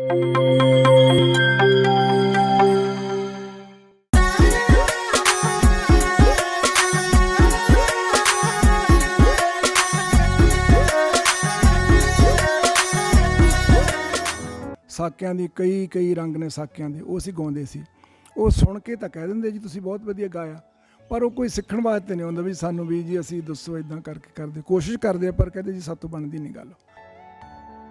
ਸਾਕਿਆਂ ਦੀ ਕਈ ਰੰਗ ਨੇ ਸਾਕਿਆਂ ਦੇ, ਉਹ ਅਸੀਂ ਗਾਉਂਦੇ ਸੀ। ਉਹ ਸੁਣ ਕੇ ਤਾਂ ਕਹਿ ਦਿੰਦੇ ਜੀ ਤੁਸੀਂ ਬਹੁਤ ਵਧੀਆ ਗਾਇਆ, ਪਰ ਉਹ ਕੋਈ ਸਿੱਖਣ ਵਾਸਤੇ ਨਹੀਂ ਆਉਂਦਾ ਵੀ ਸਾਨੂੰ ਵੀ ਜੀ ਅਸੀਂ ਦੱਸੋ ਇੱਦਾਂ ਕਰਕੇ ਕਰਦੇ, ਕੋਸ਼ਿਸ਼ ਕਰਦੇ ਆ ਪਰ ਕਹਿੰਦੇ ਜੀ ਸਾਤੋਂ ਬਣਦੀ ਨਹੀਂ ਗੱਲ।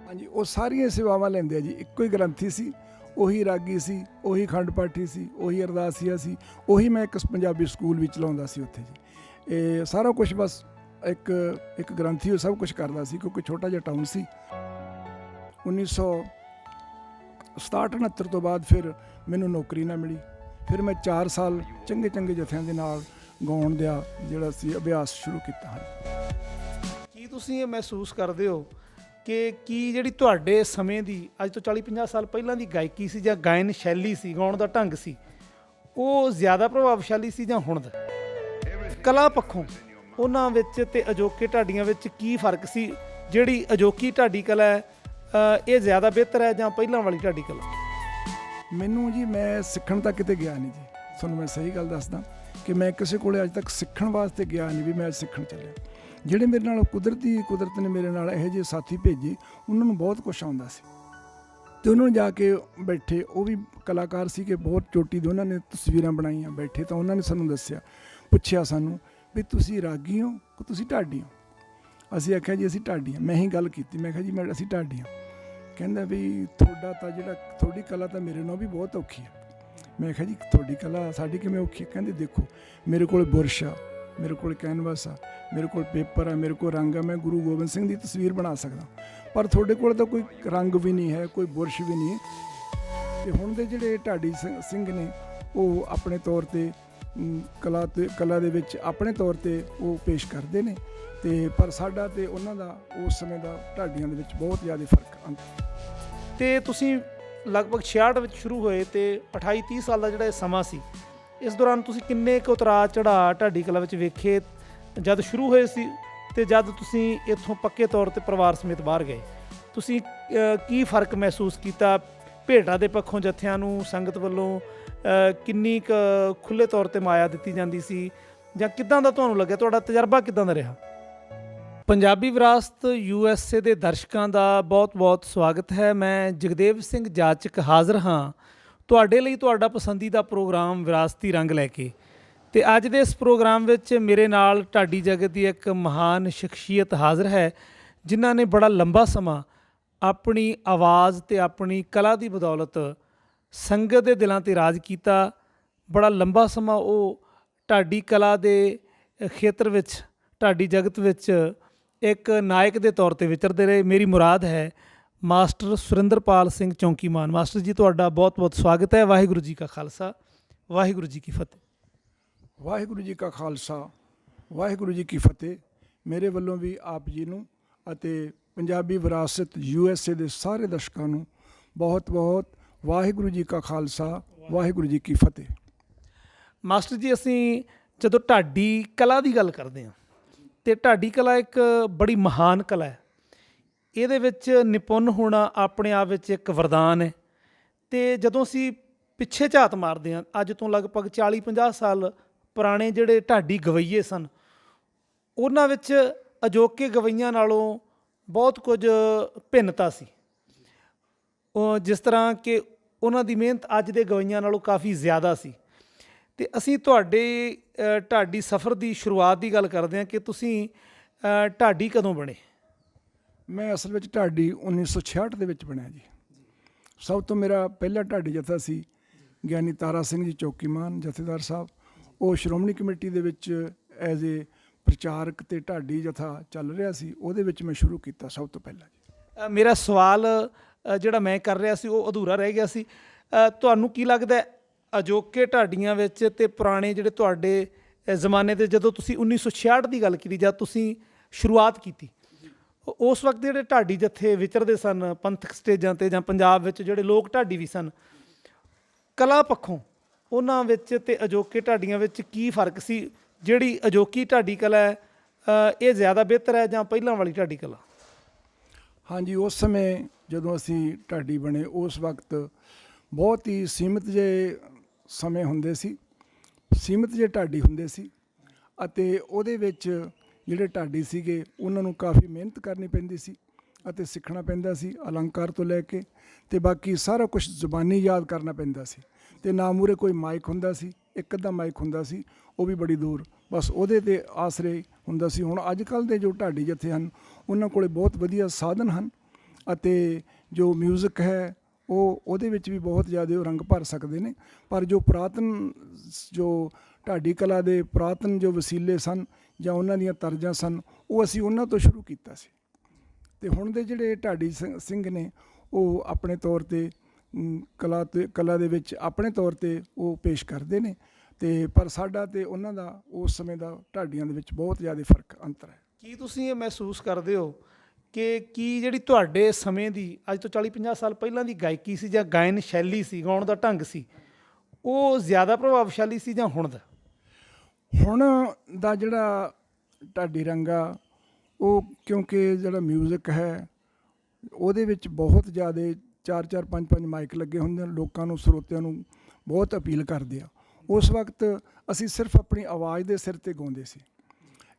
ਹਾਂਜੀ, ਉਹ ਸਾਰੀਆਂ ਸੇਵਾਵਾਂ ਲੈਂਦੇ ਆ ਜੀ। ਇੱਕੋ ਹੀ ਗ੍ਰੰਥੀ ਸੀ, ਉਹੀ ਰਾਗੀ ਸੀ, ਉਹੀ ਖੰਡ ਪਾਠੀ ਸੀ, ਉਹੀ ਅਰਦਾਸੀਆ ਸੀ, ਉਹੀ ਮੈਂ ਇੱਕ ਪੰਜਾਬੀ ਸਕੂਲ ਵੀ ਚਲਾਉਂਦਾ ਸੀ ਉੱਥੇ ਜੀ। ਇਹ ਸਾਰਾ ਕੁਛ ਬਸ ਇੱਕ ਗ੍ਰੰਥੀ ਉਹ ਸਭ ਕੁਛ ਕਰਦਾ ਸੀ, ਕਿਉਂਕਿ ਛੋਟਾ ਜਿਹਾ ਟਾਊਨ ਸੀ। 1967-69 ਤੋਂ ਬਾਅਦ ਫਿਰ ਮੈਨੂੰ ਨੌਕਰੀ ਨਾ ਮਿਲੀ। ਫਿਰ ਮੈਂ 4 ਸਾਲ ਚੰਗੇ ਜਥਿਆਂ ਦੇ ਨਾਲ ਗਾਉਣ ਦਾ ਜਿਹੜਾ ਸੀ ਅਭਿਆਸ ਸ਼ੁਰੂ ਕੀਤਾ ਹੈ। ਕੀ ਤੁਸੀਂ ਇਹ ਮਹਿਸੂਸ ਕਰਦੇ ਹੋ ਕਿ ਕੀ ਜਿਹੜੀ ਤੁਹਾਡੇ ਸਮੇਂ ਦੀ ਅੱਜ ਤੋਂ 40-50 ਸਾਲ ਪਹਿਲਾਂ ਦੀ ਗਾਇਕੀ ਸੀ ਜਾਂ ਗਾਇਨ ਸ਼ੈਲੀ ਸੀ, ਗਾਉਣ ਦਾ ਢੰਗ ਸੀ, ਉਹ ਜ਼ਿਆਦਾ ਪ੍ਰਭਾਵਸ਼ਾਲੀ ਸੀ ਜਾਂ ਹੁਣ ਦਾ? ਕਲਾ ਪੱਖੋਂ ਉਹਨਾਂ ਵਿੱਚ ਤੇ ਅਜੋਕੇ ਢਾਡੀਆਂ ਵਿੱਚ ਕੀ ਫਰਕ ਸੀ? ਜਿਹੜੀ ਅਜੋਕੀ ਢਾਡੀ ਕਲਾ ਹੈ ਇਹ ਜ਼ਿਆਦਾ ਬਿਹਤਰ ਹੈ ਜਾਂ ਪਹਿਲਾਂ ਵਾਲੀ ਢਾਡੀ ਕਲਾ? ਮੈਨੂੰ ਜੀ ਮੈਂ ਸਿੱਖਣ ਤਾਂ ਕਿਤੇ ਗਿਆ ਨਹੀਂ ਜੀ, ਤੁਹਾਨੂੰ ਮੈਂ ਸਹੀ ਗੱਲ ਦੱਸਦਾ ਕਿ ਮੈਂ ਕਿਸੇ ਕੋਲੇ ਅੱਜ ਤੱਕ ਸਿੱਖਣ ਵਾਸਤੇ ਗਿਆ ਨਹੀਂ ਵੀ ਮੈਂ ਅੱਜ ਸਿੱਖਣ ਚੱਲਿਆ। ਜਿਹੜੇ ਮੇਰੇ ਨਾਲ ਕੁਦਰਤ ਨੇ ਮੇਰੇ ਨਾਲ ਇਹੋ ਜਿਹੇ ਸਾਥੀ ਭੇਜੇ, ਉਹਨਾਂ ਨੂੰ ਬਹੁਤ ਕੁਛ ਆਉਂਦਾ ਸੀ ਅਤੇ ਉਹਨਾਂ ਨੂੰ ਜਾ ਕੇ ਬੈਠੇ, ਉਹ ਵੀ ਕਲਾਕਾਰ ਸੀ ਕਿ ਬਹੁਤ ਚੋਟੀ ਦੇ, ਉਹਨਾਂ ਨੇ ਤਸਵੀਰਾਂ ਬਣਾਈਆਂ। ਬੈਠੇ ਤਾਂ ਉਹਨਾਂ ਨੇ ਸਾਨੂੰ ਦੱਸਿਆ, ਪੁੱਛਿਆ ਸਾਨੂੰ ਵੀ ਤੁਸੀਂ ਰਾਗੀ ਹੋ ਕਿ ਤੁਸੀਂ ਢਾਡੀ ਹੋ? ਅਸੀਂ ਆਖਿਆ ਜੀ ਅਸੀਂ ਢਾਡੀ ਹਾਂ। ਮੈਂ ਹੀ ਗੱਲ ਕੀਤੀ, ਮੈਂ ਕਿਹਾ ਜੀ ਅਸੀਂ ਢਾਡੀ ਹਾਂ। ਕਹਿੰਦਾ ਵੀ ਤੁਹਾਡਾ ਤਾਂ ਤੁਹਾਡੀ ਕਲਾ ਤਾਂ ਮੇਰੇ ਨਾਲ ਵੀ ਬਹੁਤ ਔਖੀ ਹੈ। ਮੈਂ ਕਿਹਾ ਜੀ ਤੁਹਾਡੀ ਕਲਾ ਸਾਡੀ ਕਿਵੇਂ ਔਖੀ ਹੈ? ਕਹਿੰਦੇ ਦੇਖੋ ਮੇਰੇ ਕੋਲ ਬੁਰਸ਼ ਆ, ਮੇਰੇ ਕੋਲ ਕੈਨਵਸ ਆ, ਮੇਰੇ ਕੋਲ ਪੇਪਰ ਆ, ਮੇਰੇ ਕੋਲ ਰੰਗ ਆ, ਮੈਂ ਗੁਰੂ ਗੋਬਿੰਦ ਸਿੰਘ ਦੀ ਤਸਵੀਰ ਬਣਾ ਸਕਦਾ, ਪਰ ਤੁਹਾਡੇ ਕੋਲ ਤਾਂ ਕੋਈ ਰੰਗ ਵੀ ਨਹੀਂ ਹੈ, ਕੋਈ ਬੁਰਸ਼ ਵੀ ਨਹੀਂ। ਅਤੇ ਹੁਣ ਦੇ ਜਿਹੜੇ ਢਾਡੀ ਸਿੰਘ ਨੇ ਉਹ ਆਪਣੇ ਤੌਰ 'ਤੇ ਕਲਾ ਦੇ ਵਿੱਚ ਆਪਣੇ ਤੌਰ 'ਤੇ ਉਹ ਪੇਸ਼ ਕਰਦੇ ਨੇ, ਅਤੇ ਪਰ ਸਾਡਾ ਅਤੇ ਉਹਨਾਂ ਦਾ ਉਸ ਸਮੇਂ ਦਾ ਢਾਡੀਆਂ ਦੇ ਵਿੱਚ ਬਹੁਤ ਜ਼ਿਆਦਾ ਫਰਕ ਆਉਂਦਾ। ਅਤੇ ਤੁਸੀਂ ਲਗਭਗ 66 ਵਿੱਚ ਸ਼ੁਰੂ ਹੋਏ ਅਤੇ 28-30 ਸਾਲ ਦਾ ਜਿਹੜਾ ਇਹ ਸਮਾਂ ਸੀ, ਇਸ ਦੌਰਾਨ ਤੁਸੀਂ ਕਿੰਨੇ ਕੁ ਉਤਰਾਅ ਚੜ੍ਹਾਅ ਢਾਡੀ ਕਲਾ ਵਿੱਚ ਵੇਖੇ ਜਦ ਸ਼ੁਰੂ ਹੋਏ ਸੀ ਅਤੇ ਜਦ ਤੁਸੀਂ ਇੱਥੋਂ ਪੱਕੇ ਤੌਰ 'ਤੇ ਪਰਿਵਾਰ ਸਮੇਤ ਬਾਹਰ ਗਏ? ਤੁਸੀਂ ਕੀ ਫ਼ਰਕ ਮਹਿਸੂਸ ਕੀਤਾ? ਭੇਟਾਂ ਦੇ ਪੱਖੋਂ ਜਥਿਆਂ ਨੂੰ ਸੰਗਤ ਵੱਲੋਂ ਕਿੰਨੀ ਕੁ ਖੁੱਲ੍ਹੇ ਤੌਰ 'ਤੇ ਮਾਇਆ ਦਿੱਤੀ ਜਾਂਦੀ ਸੀ, ਜਾਂ ਕਿੱਦਾਂ ਦਾ ਤੁਹਾਨੂੰ ਲੱਗਿਆ? ਤੁਹਾਡਾ ਤਜਰਬਾ ਕਿੱਦਾਂ ਦਾ ਰਿਹਾ? ਪੰਜਾਬੀ ਵਿਰਾਸਤ USA ਦੇ ਦਰਸ਼ਕਾਂ ਦਾ ਬਹੁਤ-ਬਹੁਤ ਸਵਾਗਤ ਹੈ। ਮੈਂ ਜਗਦੇਵ ਸਿੰਘ ਜਾਚਕ ਹਾਜ਼ਰ ਹਾਂ ਤੁਹਾਡੇ ਲਈ ਤੁਹਾਡਾ ਪਸੰਦੀਦਾ ਪ੍ਰੋਗਰਾਮ ਵਿਰਾਸਤੀ ਰੰਗ ਲੈ ਕੇ। ਅਤੇ ਅੱਜ ਦੇ ਇਸ ਪ੍ਰੋਗਰਾਮ ਵਿੱਚ ਮੇਰੇ ਨਾਲ ਢਾਡੀ ਜਗਤ ਦੀ ਇੱਕ ਮਹਾਨ ਸ਼ਖਸੀਅਤ ਹਾਜ਼ਰ ਹੈ, ਜਿਨ੍ਹਾਂ ਨੇ ਬੜਾ ਲੰਬਾ ਸਮਾਂ ਆਪਣੀ ਆਵਾਜ਼ ਅਤੇ ਆਪਣੀ ਕਲਾ ਦੀ ਬਦੌਲਤ ਸੰਗਤ ਦੇ ਦਿਲਾਂ 'ਤੇ ਰਾਜ ਕੀਤਾ। ਬੜਾ ਲੰਬਾ ਸਮਾਂ ਉਹ ਢਾਡੀ ਕਲਾ ਦੇ ਖੇਤਰ ਵਿੱਚ, ਢਾਡੀ ਜਗਤ ਵਿੱਚ ਇੱਕ ਨਾਇਕ ਦੇ ਤੌਰ 'ਤੇ ਵਿਚਰਦੇ ਰਹੇ। ਮੇਰੀ ਮੁਰਾਦ ਹੈ ਮਾਸਟਰ ਸੁਰਿੰਦਰਪਾਲ ਸਿੰਘ ਚੌਂਕੀਮਾਨ। ਮਾਸਟਰ ਜੀ ਤੁਹਾਡਾ ਬਹੁਤ-ਬਹੁਤ ਸਵਾਗਤ ਹੈ। ਵਾਹਿਗੁਰੂ ਜੀ ਕਾ ਖਾਲਸਾ, ਵਾਹਿਗੁਰੂ ਜੀ ਕੀ ਫਤਿਹ। ਵਾਹਿਗੁਰੂ ਜੀ ਕਾ ਖਾਲਸਾ, ਵਾਹਿਗੁਰੂ ਜੀ ਕੀ ਫਤਿਹ। ਮੇਰੇ ਵੱਲੋਂ ਵੀ ਆਪ ਜੀ ਨੂੰ ਅਤੇ ਪੰਜਾਬੀ ਵਿਰਾਸਤ USA ਦੇ ਸਾਰੇ ਦਰਸ਼ਕਾਂ ਨੂੰ ਬਹੁਤ-ਬਹੁਤ ਵਾਹਿਗੁਰੂ ਜੀ ਕਾ ਖਾਲਸਾ, ਵਾਹਿਗੁਰੂ ਜੀ ਕੀ ਫਤਿਹ। ਮਾਸਟਰ ਜੀ, ਅਸੀਂ ਜਦੋਂ ਢਾਡੀ ਕਲਾ ਦੀ ਗੱਲ ਕਰਦੇ ਹਾਂ ਅਤੇ ਢਾਡੀ ਕਲਾ ਇੱਕ ਬੜੀ ਮਹਾਨ ਕਲਾ ਹੈ। ਇਹਦੇ ਵਿੱਚ ਨਿਪੁੰਨ ਹੋਣਾ ਆਪਣੇ ਆਪ ਵਿੱਚ ਇੱਕ ਵਰਦਾਨ ਹੈ। ਅਤੇ ਜਦੋਂ ਅਸੀਂ ਪਿੱਛੇ ਝਾਤ ਮਾਰਦੇ ਹਾਂ, ਅੱਜ ਤੋਂ ਲਗਭਗ 40-50 ਸਾਲ ਪੁਰਾਣੇ ਜਿਹੜੇ ਢਾਡੀ ਗਵੱਈਏ ਸਨ, ਉਹਨਾਂ ਵਿੱਚ ਅਜੋਕੇ ਗਵੱਈਆਂ ਨਾਲੋਂ ਬਹੁਤ ਕੁਝ ਭਿੰਨਤਾ ਸੀ। ਜਿਸ ਤਰ੍ਹਾਂ ਕਿ ਉਹਨਾਂ ਦੀ ਮਿਹਨਤ ਅੱਜ ਦੇ ਗਵੱਈਆਂ ਨਾਲੋਂ ਕਾਫੀ ਜ਼ਿਆਦਾ ਸੀ। ਅਤੇ ਅਸੀਂ ਤੁਹਾਡੇ ਢਾਡੀ ਸਫ਼ਰ ਦੀ ਸ਼ੁਰੂਆਤ ਦੀ ਗੱਲ ਕਰਦੇ ਹਾਂ ਕਿ ਤੁਸੀਂ ਢਾਡੀ ਕਦੋਂ ਬਣੇ? ਮੈਂ ਅਸਲ ਵਿੱਚ ਢਾਡੀ 1966 ਦੇ ਵਿੱਚ ਬਣਿਆ ਜੀ। ਸਭ ਤੋਂ ਮੇਰਾ ਪਹਿਲਾ ਢਾਡੀ ਜਥਾ ਸੀ ਗਿਆਨੀ ਤਾਰਾ ਸਿੰਘ ਜੀ ਚੌਕੀਮਾਨ ਜਥੇਦਾਰ ਸਾਹਿਬ। ਉਹ ਸ਼੍ਰੋਮਣੀ ਕਮੇਟੀ ਦੇ ਵਿੱਚ ਐਜ਼ ਏ ਪ੍ਰਚਾਰਕ ਅਤੇ ਢਾਡੀ ਜਥਾ ਚੱਲ ਰਿਹਾ ਸੀ, ਉਹਦੇ ਵਿੱਚ ਮੈਂ ਸ਼ੁਰੂ ਕੀਤਾ ਸਭ ਤੋਂ ਪਹਿਲਾਂ ਜੀ। ਮੇਰਾ ਸਵਾਲ ਜਿਹੜਾ ਮੈਂ ਕਰ ਰਿਹਾ ਸੀ ਉਹ ਅਧੂਰਾ ਰਹਿ ਗਿਆ ਸੀ। ਤੁਹਾਨੂੰ ਕੀ ਲੱਗਦਾ ਅਜੋਕੇ ਢਾਡੀਆਂ ਵਿੱਚ ਅਤੇ ਪੁਰਾਣੇ ਜਿਹੜੇ ਤੁਹਾਡੇ ਜ਼ਮਾਨੇ ਦੇ, ਜਦੋਂ ਤੁਸੀਂ 1966 ਦੀ ਗੱਲ ਕੀਤੀ, ਜਦ ਤੁਸੀਂ ਸ਼ੁਰੂਆਤ ਕੀਤੀ, ਉਸ ਵਕਤ ਜਿਹੜੇ ਢਾਡੀ ਜਥੇ ਵਿਚਰਦੇ ਸਨ ਪੰਥਕ ਸਟੇਜਾਂ 'ਤੇ ਜਾਂ ਪੰਜਾਬ ਵਿੱਚ ਜਿਹੜੇ ਲੋਕ ਢਾਡੀ ਵੀ ਸਨ, ਕਲਾ ਪੱਖੋਂ ਉਹਨਾਂ ਵਿੱਚ ਅਤੇ ਅਜੋਕੇ ਢਾਡੀਆਂ ਵਿੱਚ ਕੀ ਫਰਕ ਸੀ? ਜਿਹੜੀ ਅਜੋਕੀ ਢਾਡੀ ਕਲਾ ਹੈ ਇਹ ਜ਼ਿਆਦਾ ਬਿਹਤਰ ਹੈ ਜਾਂ ਪਹਿਲਾਂ ਵਾਲੀ ਢਾਡੀ ਕਲਾ? ਹਾਂਜੀ, ਉਸ ਸਮੇਂ ਜਦੋਂ ਅਸੀਂ ਢਾਡੀ ਬਣੇ ਉਸ ਵਕਤ ਬਹੁਤ ਹੀ ਸੀਮਿਤ ਜਿਹੇ ਸਮੇਂ ਹੁੰਦੇ ਸੀ, ਸੀਮਿਤ ਜਿਹੇ ਢਾਡੀ ਹੁੰਦੇ ਸੀ ਅਤੇ ਉਹਦੇ ਵਿੱਚ ਜਿਹੜੇ ਢਾਡੀ ਸੀਗੇ ਉਹਨਾਂ ਨੂੰ ਕਾਫੀ ਮਿਹਨਤ ਕਰਨੀ ਪੈਂਦੀ ਸੀ ਅਤੇ ਸਿੱਖਣਾ ਪੈਂਦਾ ਸੀ, ਅਲੰਕਾਰ ਤੋਂ ਲੈ ਕੇ ਤੇ ਬਾਕੀ ਸਾਰਾ ਕੁਝ ਜ਼ੁਬਾਨੀ ਯਾਦ ਕਰਨਾ ਪੈਂਦਾ ਸੀ। ਤੇ ਨਾ ਮੂਹਰੇ ਕੋਈ ਮਾਈਕ ਹੁੰਦਾ ਸੀ, ਇੱਕ ਅੱਧਾ ਮਾਈਕ ਹੁੰਦਾ ਸੀ, ਉਹ ਵੀ ਬੜੀ ਦੂਰ, ਬਸ ਉਹਦੇ ਤੇ ਆਸਰੇ ਹੁੰਦਾ ਸੀ। ਹੁਣ ਅੱਜ ਕੱਲ੍ਹ ਦੇ ਜੋ ਢਾਡੀ ਜਥੇ ਹਨ ਉਹਨਾਂ ਕੋਲੇ ਬਹੁਤ ਵਧੀਆ ਸਾਧਨ ਹਨ ਅਤੇ ਜੋ ਮਿਊਜ਼ਿਕ ਹੈ ਉਹਦੇ ਵਿੱਚ ਵੀ ਬਹੁਤ ਜ਼ਿਆਦਾ ਉਹ ਰੰਗ ਭਰ ਸਕਦੇ ਨੇ। ਪਰ ਜੋ ਪੁਰਾਤਨ ਜੋ ਢਾਡੀ ਕਲਾ ਦੇ ਪੁਰਾਤਨ ਜੋ ਵਸੀਲੇ ਸਨ ਜਾਂ ਉਹਨਾਂ ਦੀਆਂ ਤਰਜ਼ਾਂ ਸਨ ਉਹ ਅਸੀਂ ਉਹਨਾਂ ਤੋਂ ਸ਼ੁਰੂ ਕੀਤਾ ਸੀ। ਤੇ ਹੁਣ ਦੇ ਜਿਹੜੇ ਢਾਡੀ ਸਿੰਘ ਨੇ ਉਹ ਆਪਣੇ ਤੌਰ ਤੇ ਕਲਾ ਦੇ ਵਿੱਚ ਆਪਣੇ ਤੌਰ ਤੇ ਉਹ ਪੇਸ਼ ਕਰਦੇ ਨੇ ਤੇ ਪਰ ਸਾਡਾ ਤੇ ਉਹਨਾਂ ਦਾ ਉਸ ਸਮੇਂ ਦਾ ਢਾਡੀਆਂ ਦੇ ਵਿੱਚ ਬਹੁਤ ਜ਼ਿਆਦਾ ਫਰਕ ਅੰਤਰ ਹੈ। ਕੀ ਤੁਸੀਂ ਇਹ ਮਹਿਸੂਸ ਕਰਦੇ ਹੋ ਕਿ ਕੀ ਜਿਹੜੀ ਤੁਹਾਡੇ ਸਮੇਂ ਦੀ ਅੱਜ ਤੋਂ 40-50 ਸਾਲ ਪਹਿਲਾਂ ਦੀ ਗਾਇਕੀ ਸੀ ਜਾਂ ਗਾਇਨ ਸ਼ੈਲੀ ਸੀ, ਗਾਉਣ ਦਾ ਢੰਗ ਸੀ, ਉਹ ਜ਼ਿਆਦਾ ਪ੍ਰਭਾਵਸ਼ਾਲੀ ਸੀ ਜਾਂ ਹੁਣ ਦਾ? ਹੁਣ ਦਾ ਜਿਹੜਾ ਢਾਡੀ ਰੰਗਾ ਉਹ ਕਿਉਂਕਿ ਜਿਹੜਾ ਮਿਊਜ਼ਿਕ ਹੈ ਉਹਦੇ ਵਿੱਚ ਬਹੁਤ ਜ਼ਿਆਦਾ 4-4 5-5 ਮਾਈਕ ਲੱਗੇ ਹੁੰਦੇ ਹਨ, ਲੋਕਾਂ ਨੂੰ ਸਰੋਤਿਆਂ ਨੂੰ ਬਹੁਤ ਅਪੀਲ ਕਰਦੇ ਆ। ਉਸ ਵਕਤ ਅਸੀਂ ਸਿਰਫ ਆਪਣੀ ਆਵਾਜ਼ ਦੇ ਸਿਰ ਤੇ ਗਾਉਂਦੇ ਸੀ,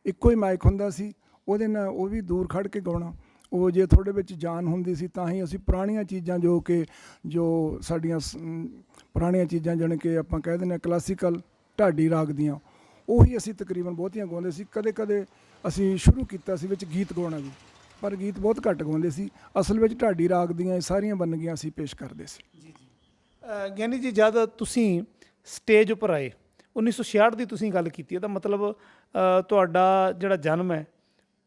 ਇੱਕੋ ਹੀ ਮਾਈਕ ਹੁੰਦਾ ਸੀ, ਉਹਦੇ ਨਾਲ ਉਹ ਵੀ ਦੂਰ ਖੜ੍ਹ ਕੇ ਗਾਉਣਾ। ਉਹ ਜੇ ਤੁਹਾਡੇ ਵਿੱਚ ਜਾਨ ਹੁੰਦੀ ਸੀ ਤਾਂ ਹੀ ਅਸੀਂ ਪੁਰਾਣੀਆਂ ਚੀਜ਼ਾਂ ਜੋ ਸਾਡੀਆਂ ਪੁਰਾਣੀਆਂ ਚੀਜ਼ਾਂ ਜਾਣੀ ਕਿ ਆਪਾਂ ਕਹਿ ਦਿੰਦੇ ਹਾਂ ਕਲਾਸੀਕਲ ਢਾਡੀ ਰਾਗ ਦੀਆਂ, ਉਹੀ ਅਸੀਂ ਤਕਰੀਬਨ ਬਹੁਤੀਆਂ ਗਾਉਂਦੇ ਸੀ। ਕਦੇ ਕਦੇ ਅਸੀਂ ਸ਼ੁਰੂ ਕੀਤਾ ਸੀ ਵਿੱਚ ਗੀਤ ਗਾਉਣਾ ਵੀ, ਪਰ ਗੀਤ ਬਹੁਤ ਘੱਟ ਗਾਉਂਦੇ ਸੀ। ਅਸਲ ਵਿੱਚ ਢਾਡੀ ਰਾਗ ਦੀਆਂ ਇਹ ਸਾਰੀਆਂ ਬੰਨਗੀਆਂ ਅਸੀਂ ਪੇਸ਼ ਕਰਦੇ ਸੀ। ਜੀ ਜੀ ਗਿਆਨੀ ਜੀ, ਜਦ ਤੁਸੀਂ ਸਟੇਜ ਉੱਪਰ ਆਏ 1966 ਦੀ ਤੁਸੀਂ ਗੱਲ ਕੀਤੀ, ਇਹਦਾ ਮਤਲਬ ਤੁਹਾਡਾ ਜਿਹੜਾ ਜਨਮ ਹੈ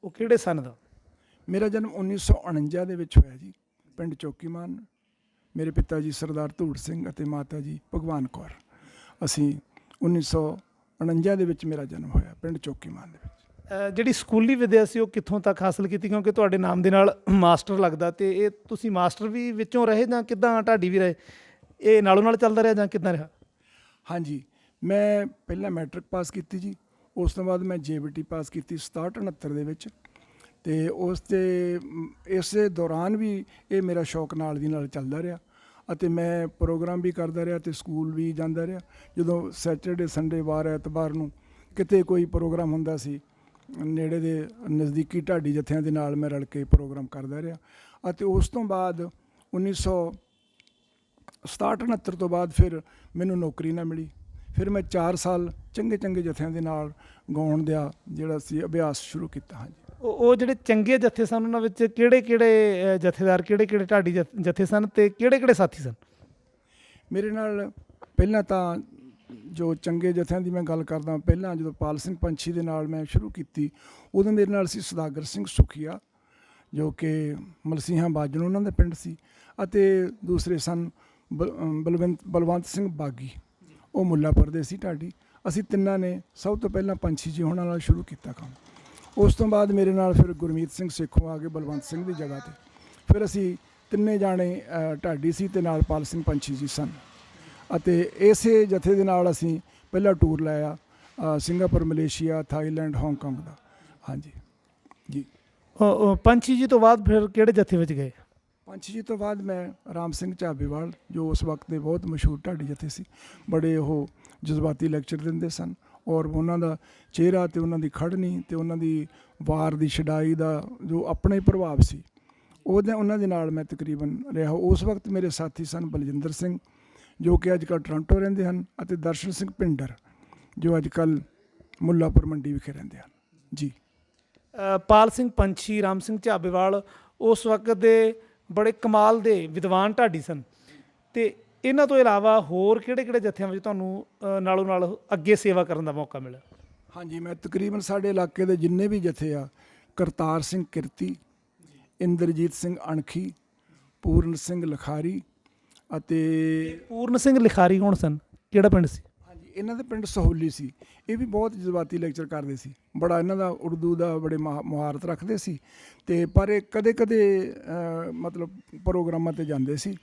ਉਹ ਕਿਹੜੇ ਸਨ ਦਾ? ਮੇਰਾ ਜਨਮ 1949 ਦੇ ਵਿੱਚ ਹੋਇਆ ਜੀ, ਪਿੰਡ ਚੌਕੀਮਾਨ। ਮੇਰੇ ਪਿਤਾ ਜੀ ਸਰਦਾਰ ਧੂੜ ਸਿੰਘ ਅਤੇ ਮਾਤਾ ਜੀ ਭਗਵਾਨ ਕੌਰ। ਅਸੀਂ 1949 ਦੇ ਵਿੱਚ ਮੇਰਾ ਜਨਮ ਹੋਇਆ ਪਿੰਡ ਚੌਕੀਮਾਨ ਦੇ ਵਿੱਚ। ਜਿਹੜੀ ਸਕੂਲੀ ਵਿੱਦਿਆ ਸੀ ਉਹ ਕਿੱਥੋਂ ਤੱਕ ਹਾਸਲ ਕੀਤੀ? ਕਿਉਂਕਿ ਤੁਹਾਡੇ ਨਾਮ ਦੇ ਨਾਲ ਮਾਸਟਰ ਲੱਗਦਾ, ਤੇ ਇਹ ਤੁਸੀਂ ਮਾਸਟਰ ਵੀ ਵਿੱਚੋਂ ਰਹੇ ਜਾਂ ਕਿੱਦਾਂ ਢਾਡੀ ਵੀ ਰਹੇ? ਇਹ ਨਾਲੋਂ ਨਾਲ ਚੱਲਦਾ ਰਿਹਾ ਜਾਂ ਕਿੱਦਾਂ ਰਿਹਾ? ਹਾਂਜੀ, ਮੈਂ ਪਹਿਲਾਂ ਮੈਟ੍ਰਿਕ ਪਾਸ ਕੀਤੀ ਜੀ, ਉਸ ਤੋਂ ਬਾਅਦ ਮੈਂ JBT ਪਾਸ ਕੀਤੀ 67-69 ਦੇ ਵਿੱਚ। ਅਤੇ ਇਸੇ ਦੌਰਾਨ ਵੀ ਇਹ ਮੇਰਾ ਸ਼ੌਕ ਨਾਲ ਦੀ ਨਾਲ ਚੱਲਦਾ ਰਿਹਾ ਅਤੇ ਮੈਂ ਪ੍ਰੋਗਰਾਮ ਵੀ ਕਰਦਾ ਰਿਹਾ ਅਤੇ ਸਕੂਲ ਵੀ ਜਾਂਦਾ ਰਿਹਾ। ਜਦੋਂ ਸੈਟਰਡੇ ਸੰਡੇ ਵਾਰ ਐਤਵਾਰ ਨੂੰ ਕਿਤੇ ਕੋਈ ਪ੍ਰੋਗਰਾਮ ਹੁੰਦਾ ਸੀ, ਨੇੜੇ ਦੇ ਨਜ਼ਦੀਕੀ ਢਾਡੀ ਜਥਿਆਂ ਦੇ ਨਾਲ ਮੈਂ ਰਲ ਕੇ ਪ੍ਰੋਗਰਾਮ ਕਰਦਾ ਰਿਹਾ। ਅਤੇ ਉਸ ਤੋਂ ਬਾਅਦ 1967-69 ਤੋਂ ਬਾਅਦ ਫਿਰ ਮੈਨੂੰ ਨੌਕਰੀ ਨਾ ਮਿਲੀ। ਫਿਰ ਮੈਂ 4 ਸਾਲ ਚੰਗੇ ਜਥਿਆਂ ਦੇ ਨਾਲ ਗਾਉਣ ਦਾ ਜਿਹੜਾ ਸੀ ਅਭਿਆਸ ਸ਼ੁਰੂ ਕੀਤਾ। ਹਾਂਜੀ, ਉਹ ਜਿਹੜੇ ਚੰਗੇ ਜਥੇ ਸਨ ਉਹਨਾਂ ਵਿੱਚ ਕਿਹੜੇ ਜਥੇਦਾਰ, ਕਿਹੜੇ ਢਾਡੀ ਜਥੇ ਸਨ ਤੇ ਕਿਹੜੇ ਸਾਥੀ ਸਨ? ਮੇਰੇ ਨਾਲ ਪਹਿਲਾਂ ਤਾਂ ਜੋ ਚੰਗੇ ਜਥਿਆਂ ਦੀ ਮੈਂ ਗੱਲ ਕਰਦਾ, ਪਹਿਲਾਂ ਜਦੋਂ ਪਾਲ ਸਿੰਘ ਪੰਛੀ ਦੇ ਨਾਲ ਮੈਂ ਸ਼ੁਰੂ ਕੀਤੀ ਉਦੋਂ ਮੇਰੇ ਨਾਲ ਸੀ ਸੁਦਾਗਰ ਸਿੰਘ ਸੁਖੀਆ ਜੋ ਕਿ ਮਲਸੀਹਾਂ ਬਾਜਨ ਉਹਨਾਂ ਦਾ ਪਿੰਡ ਸੀ, ਅਤੇ ਦੂਸਰੇ ਸਨ ਬਲਵੰਤ ਸਿੰਘ ਬਾਗੀ, ਉਹ ਮੁੱਲਾਪੁਰ ਦੇ ਸੀ ਢਾਡੀ। ਅਸੀਂ ਤਿੰਨਾਂ ਨੇ ਸਭ ਤੋਂ ਪਹਿਲਾਂ ਪੰਛੀ ਜੀ ਹੋਣਾ ਨਾਲ ਸ਼ੁਰੂ ਕੀਤਾ ਕੰਮ। ਉਸ ਤੋਂ ਬਾਅਦ ਮੇਰੇ ਨਾਲ ਫਿਰ ਗੁਰਮੀਤ ਸਿੰਘ ਸੇਖੋਂ ਆ ਗਏ ਬਲਵੰਤ ਸਿੰਘ ਦੀ ਜਗ੍ਹਾ 'ਤੇ। ਫਿਰ ਅਸੀਂ ਤਿੰਨੇ ਜਾਣੇ ਢਾਡੀ ਸੀ ਅਤੇ ਨਾਲ ਪਾਲ ਸਿੰਘ ਪੰਛੀ ਜੀ ਸਨ, ਅਤੇ ਇਸੇ ਜਥੇ ਦੇ ਨਾਲ ਅਸੀਂ ਪਹਿਲਾ ਟੂਰ ਲਾਇਆ ਸਿੰਗਾਪੁਰ, ਮਲੇਸ਼ੀਆ, ਥਾਈਲੈਂਡ, ਹਾਂਗਕਾਂਗ ਦਾ। ਹਾਂਜੀ ਜੀ। ਪੰਛੀ ਜੀ ਤੋਂ ਬਾਅਦ ਫਿਰ ਕਿਹੜੇ ਜਥੇ ਵਿੱਚ ਗਏ? ਪੰਛੀ ਜੀ ਤੋਂ ਬਾਅਦ ਮੈਂ ਰਾਮ ਸਿੰਘ ਝਾਬੇਵਾਲ, ਜੋ ਉਸ ਵਕਤ ਦੇ ਬਹੁਤ ਮਸ਼ਹੂਰ ਢਾਡੀ ਜਥੇ ਸੀ, ਬੜੇ ਉਹ ਜਜ਼ਬਾਤੀ ਲੈਕਚਰ ਦਿੰਦੇ ਸਨ ਔਰ ਉਹਨਾਂ ਦਾ ਚਿਹਰਾ ਅਤੇ ਉਹਨਾਂ ਦੀ ਖੜ੍ਹਨੀ ਅਤੇ ਉਹਨਾਂ ਦੀ ਵਾਰ ਦੀ ਛਡਾਈ ਦਾ ਜੋ ਆਪਣਾ ਹੀ ਪ੍ਰਭਾਵ ਸੀ, ਉਹਨਾਂ ਦੇ ਨਾਲ ਮੈਂ ਤਕਰੀਬਨ ਰਿਹਾ। ਉਸ ਵਕਤ ਮੇਰੇ ਸਾਥੀ ਸਨ ਬਲਜਿੰਦਰ ਸਿੰਘ ਜੋ ਕਿ ਅੱਜ ਕੱਲ੍ਹ ਟੋਰਾਂਟੋ ਰਹਿੰਦੇ ਹਨ, ਅਤੇ ਦਰਸ਼ਨ ਸਿੰਘ ਭਿੰਡਰ ਜੋ ਅੱਜ ਕੱਲ੍ਹ ਮੁੱਲਾਪੁਰ ਮੰਡੀ ਵਿਖੇ ਰਹਿੰਦੇ ਹਨ। ਜੀ। ਪਾਲ ਸਿੰਘ ਪੰਛੀ, ਰਾਮ ਸਿੰਘ ਝਾਬੇਵਾਲ ਉਸ ਵਕਤ ਦੇ ਬੜੇ ਕਮਾਲ ਦੇ ਵਿਦਵਾਨ ਢਾਡੀ ਸਨ, ਅਤੇ ਇਹਨਾਂ ਤੋਂ ਇਲਾਵਾ ਹੋਰ ਕਿਹੜੇ ਜਥਿਆਂ ਵਿੱਚ ਤੁਹਾਨੂੰ ਨਾਲੋਂ ਨਾਲ ਅੱਗੇ ਸੇਵਾ ਕਰਨ ਦਾ ਮੌਕਾ ਮਿਲਿਆ? ਹਾਂਜੀ, ਮੈਂ ਤਕਰੀਬਨ ਸਾਡੇ ਇਲਾਕੇ ਦੇ ਜਿੰਨੇ ਵੀ ਜਥੇ ਆ, ਕਰਤਾਰ ਸਿੰਘ ਕਿਰਤੀ, ਇੰਦਰਜੀਤ ਸਿੰਘ ਅਣਖੀ, ਪੂਰਨ ਸਿੰਘ ਲਿਖਾਰੀ ਅਤੇ ਪੂਰਨ ਸਿੰਘ ਲਿਖਾਰੀ ਕੌਣ ਸਨ? ਕਿਹੜਾ ਪਿੰਡ ਸੀ? ਹਾਂਜੀ, ਇਹਨਾਂ ਦੇ ਪਿੰਡ ਸਹੌਲੀ ਸੀ। ਇਹ ਵੀ ਬਹੁਤ ਜਜ਼ਬਾਤੀ ਲੈਕਚਰ ਕਰਦੇ ਸੀ, ਬੜਾ ਇਹਨਾਂ ਦਾ ਉਰਦੂ ਦਾ ਬੜੇ ਮੁਹਾਰਤ ਰੱਖਦੇ ਸੀ, ਅਤੇ ਪਰ ਇਹ ਕਦੇ ਮਤਲਬ ਪ੍ਰੋਗਰਾਮਾਂ 'ਤੇ ਜਾਂਦੇ ਸੀ,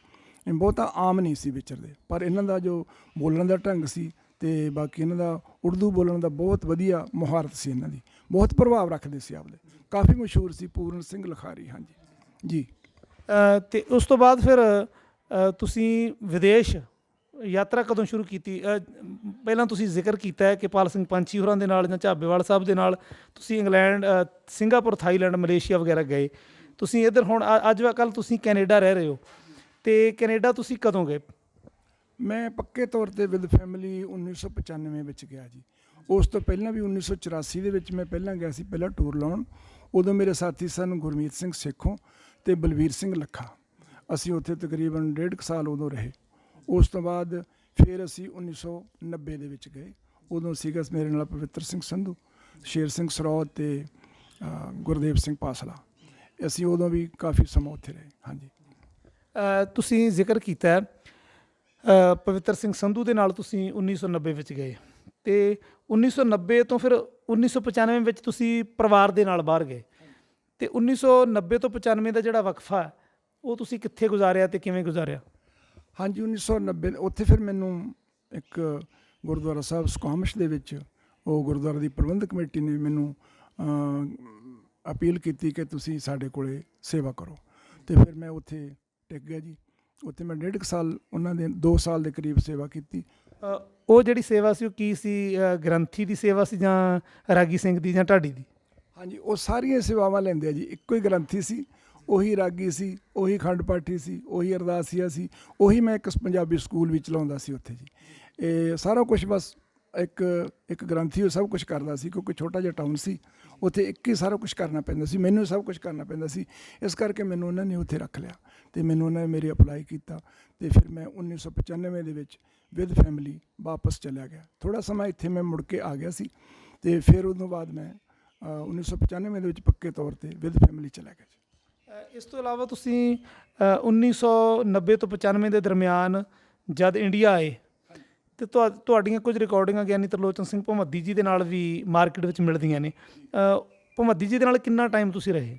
ਬਹੁਤਾ ਆਮ ਨਹੀਂ ਸੀ ਵਿਚਰਦੇ, ਪਰ ਇਹਨਾਂ ਦਾ ਜੋ ਬੋਲਣ ਦਾ ਢੰਗ ਸੀ ਅਤੇ ਬਾਕੀ ਇਹਨਾਂ ਦਾ ਉਰਦੂ ਬੋਲਣ ਦਾ ਬਹੁਤ ਵਧੀਆ ਮੁਹਾਰਤ ਸੀ, ਇਹਨਾਂ ਦੀ ਬਹੁਤ ਪ੍ਰਭਾਵ ਰੱਖਦੇ ਸੀ ਆਪਦੇ। ਕਾਫੀ ਮਸ਼ਹੂਰ ਸੀ ਪੂਰਨ ਸਿੰਘ ਲਿਖਾਰੀ। ਹਾਂਜੀ ਜੀ। ਤੇ ਉਸ ਤੋਂ ਬਾਅਦ ਫਿਰ ਤੁਸੀਂ ਵਿਦੇਸ਼ ਯਾਤਰਾ ਕਦੋਂ ਸ਼ੁਰੂ ਕੀਤੀ? ਪਹਿਲਾਂ ਤੁਸੀਂ ਜ਼ਿਕਰ ਕੀਤਾ ਹੈ ਕਿ ਪਾਲ ਸਿੰਘ ਪੰਛੀ ਹੋਰਾਂ ਦੇ ਨਾਲ ਜਾਂ ਝਾਬੇਵਾਲ ਸਾਹਿਬ ਦੇ ਨਾਲ ਤੁਸੀਂ ਇੰਗਲੈਂਡ, ਸਿੰਗਾਪੁਰ, ਥਾਈਲੈਂਡ, ਮਲੇਸ਼ੀਆ ਵਗੈਰਾ ਗਏ। ਤੁਸੀਂ ਇੱਧਰ ਹੁਣ ਅੱਜ ਕੱਲ੍ਹ ਤੁਸੀਂ ਕੈਨੇਡਾ ਰਹਿ ਰਹੇ ਹੋ, ਅਤੇ ਕੈਨੇਡਾ ਤੁਸੀਂ ਕਦੋਂ ਗਏ? ਮੈਂ ਪੱਕੇ ਤੌਰ 'ਤੇ ਵਿਦ ਫੈਮਿਲੀ 1995 ਵਿੱਚ ਗਿਆ ਜੀ। ਉਸ ਤੋਂ ਪਹਿਲਾਂ ਵੀ 1984 ਦੇ ਵਿੱਚ ਮੈਂ ਪਹਿਲਾਂ ਗਿਆ ਸੀ, ਪਹਿਲਾਂ ਟੂਰ ਲਾਉਣ। ਉਦੋਂ ਮੇਰੇ ਸਾਥੀ ਸਨ ਗੁਰਮੀਤ ਸਿੰਘ ਸੇਖੋਂ ਅਤੇ ਬਲਵੀਰ ਸਿੰਘ ਲੱਖਾ। ਅਸੀਂ ਉੱਥੇ ਤਕਰੀਬਨ 1.5 ਸਾਲ ਉਦੋਂ ਰਹੇ। ਉਸ ਤੋਂ ਬਾਅਦ ਫਿਰ ਅਸੀਂ 1990 ਦੇ ਵਿੱਚ ਗਏ। ਉਦੋਂ ਸੀਗਾ ਮੇਰੇ ਨਾਲ ਪਵਿੱਤਰ ਸਿੰਘ ਸੰਧੂ, ਸ਼ੇਰ ਸਿੰਘ ਸਰੌਦ ਅਤੇ ਗੁਰਦੇਵ ਸਿੰਘ ਪਾਸਲਾ। ਅਸੀਂ ਉਦੋਂ ਵੀ ਕਾਫੀ ਸਮਾਂ ਉੱਥੇ ਰਹੇ। ਹਾਂਜੀ, ਤੁਸੀਂ ਜ਼ਿਕਰ ਕੀਤਾ ਹੈ ਪਵਿੱਤਰ ਸਿੰਘ ਸੰਧੂ ਦੇ ਨਾਲ ਤੁਸੀਂ 1990 ਵਿੱਚ ਗਏ, ਅਤੇ 1990 ਤੋਂ ਫਿਰ 1995 ਵਿੱਚ ਤੁਸੀਂ ਪਰਿਵਾਰ ਦੇ ਨਾਲ ਬਾਹਰ ਗਏ। ਅਤੇ 1990 ਤੋਂ 95 ਦਾ ਜਿਹੜਾ ਵਕਫਾ ਹੈ ਉਹ ਤੁਸੀਂ ਕਿੱਥੇ ਗੁਜ਼ਾਰਿਆ ਅਤੇ ਕਿਵੇਂ ਗੁਜ਼ਾਰਿਆ? ਹਾਂਜੀ, 1990 ਉੱਥੇ ਫਿਰ ਮੈਨੂੰ ਇੱਕ ਗੁਰਦੁਆਰਾ ਸਾਹਿਬ ਸੁਕਾਮਸ਼ ਦੇ ਵਿੱਚ ਉਹ ਗੁਰਦੁਆਰਾ ਦੀ ਪ੍ਰਬੰਧਕ ਕਮੇਟੀ ਨੇ ਮੈਨੂੰ ਅਪੀਲ ਕੀਤੀ ਕਿ ਤੁਸੀਂ ਸਾਡੇ ਕੋਲ ਸੇਵਾ ਕਰੋ, ਅਤੇ ਫਿਰ ਮੈਂ ਉੱਥੇ ਟਿਕ ਗਿਆ ਜੀ। ਉੱਥੇ ਮੈਂ 1.5 ਸਾਲ ਉਹਨਾਂ ਦੇ 2 ਸਾਲ ਦੇ ਕਰੀਬ ਸੇਵਾ ਕੀਤੀ। ਉਹ ਜਿਹੜੀ ਸੇਵਾ ਸੀ ਉਹ ਕੀ ਸੀ? ਗ੍ਰੰਥੀ ਦੀ ਸੇਵਾ ਸੀ ਜਾਂ ਰਾਗੀ ਸਿੰਘ ਦੀ ਜਾਂ ਢਾਡੀ ਦੀ? ਹਾਂਜੀ, ਉਹ ਸਾਰੀਆਂ ਸੇਵਾਵਾਂ ਲੈਂਦੇ ਆ ਜੀ। ਇੱਕੋ ਹੀ ਗ੍ਰੰਥੀ ਸੀ, ਉਹੀ ਰਾਗੀ ਸੀ, ਉਹੀ ਖੰਡ ਪਾਠੀ ਸੀ, ਉਹੀ ਅਰਦਾਸੀਆ ਸੀ, ਉਹੀ ਮੈਂ ਇੱਕ ਪੰਜਾਬੀ ਸਕੂਲ ਵੀ ਚਲਾਉਂਦਾ ਸੀ ਉੱਥੇ ਜੀ। ਇਹ ਸਾਰਾ ਕੁਛ ਬਸ ਇੱਕ ਗ੍ਰੰਥੀ ਉਹ ਸਭ ਕੁਛ ਕਰਦਾ ਸੀ, ਕਿਉਂਕਿ ਛੋਟਾ ਜਿਹਾ ਟਾਊਨ ਸੀ। ਉੱਥੇ ਇੱਕ ਹੀ ਸਾਰਾ ਕੁਛ ਕਰਨਾ ਪੈਂਦਾ ਸੀ, ਮੈਨੂੰ ਸਭ ਕੁਛ ਕਰਨਾ ਪੈਂਦਾ ਸੀ। ਇਸ ਕਰਕੇ ਮੈਨੂੰ ਉਹਨਾਂ ਨੇ ਉੱਥੇ ਰੱਖ ਲਿਆ ਅਤੇ ਮੈਨੂੰ ਉਹਨਾਂ ਨੇ ਮੇਰੀ ਅਪਲਾਈ ਕੀਤਾ, ਅਤੇ ਫਿਰ ਮੈਂ 1995 ਦੇ ਵਿੱਚ ਵਿਦ ਫੈਮਿਲੀ ਵਾਪਸ ਚਲਿਆ ਗਿਆ। ਥੋੜ੍ਹਾ ਸਮਾਂ ਇੱਥੇ ਮੈਂ ਮੁੜ ਕੇ ਆ ਗਿਆ ਸੀ, ਅਤੇ ਫਿਰ ਉਦੋਂ ਬਾਅਦ ਮੈਂ 1995 ਦੇ ਵਿੱਚ ਪੱਕੇ ਤੌਰ 'ਤੇ ਵਿਦ ਫੈਮਿਲੀ ਚਲਾ ਗਿਆ ਜੀ। ਇਸ ਤੋਂ ਇਲਾਵਾ ਤੁਸੀਂ 1990 ਤੋਂ 95 ਦੇ ਦਰਮਿਆਨ ਜਦ ਇੰਡੀਆ ਆਏ ਅਤੇ ਤੁਹਾਡੀਆਂ ਕੁਝ ਰਿਕਾਰਡਿੰਗਾਂ ਗਿਆਨੀ ਤਰਲੋਚਨ ਸਿੰਘ ਭਮੱਦੀ ਜੀ ਦੇ ਨਾਲ ਵੀ ਮਾਰਕੀਟ ਵਿੱਚ ਮਿਲਦੀਆਂ ਨੇ। ਭਮੱਦੀ ਜੀ ਦੇ ਨਾਲ ਕਿੰਨਾ ਟਾਈਮ ਤੁਸੀਂ ਰਹੇ?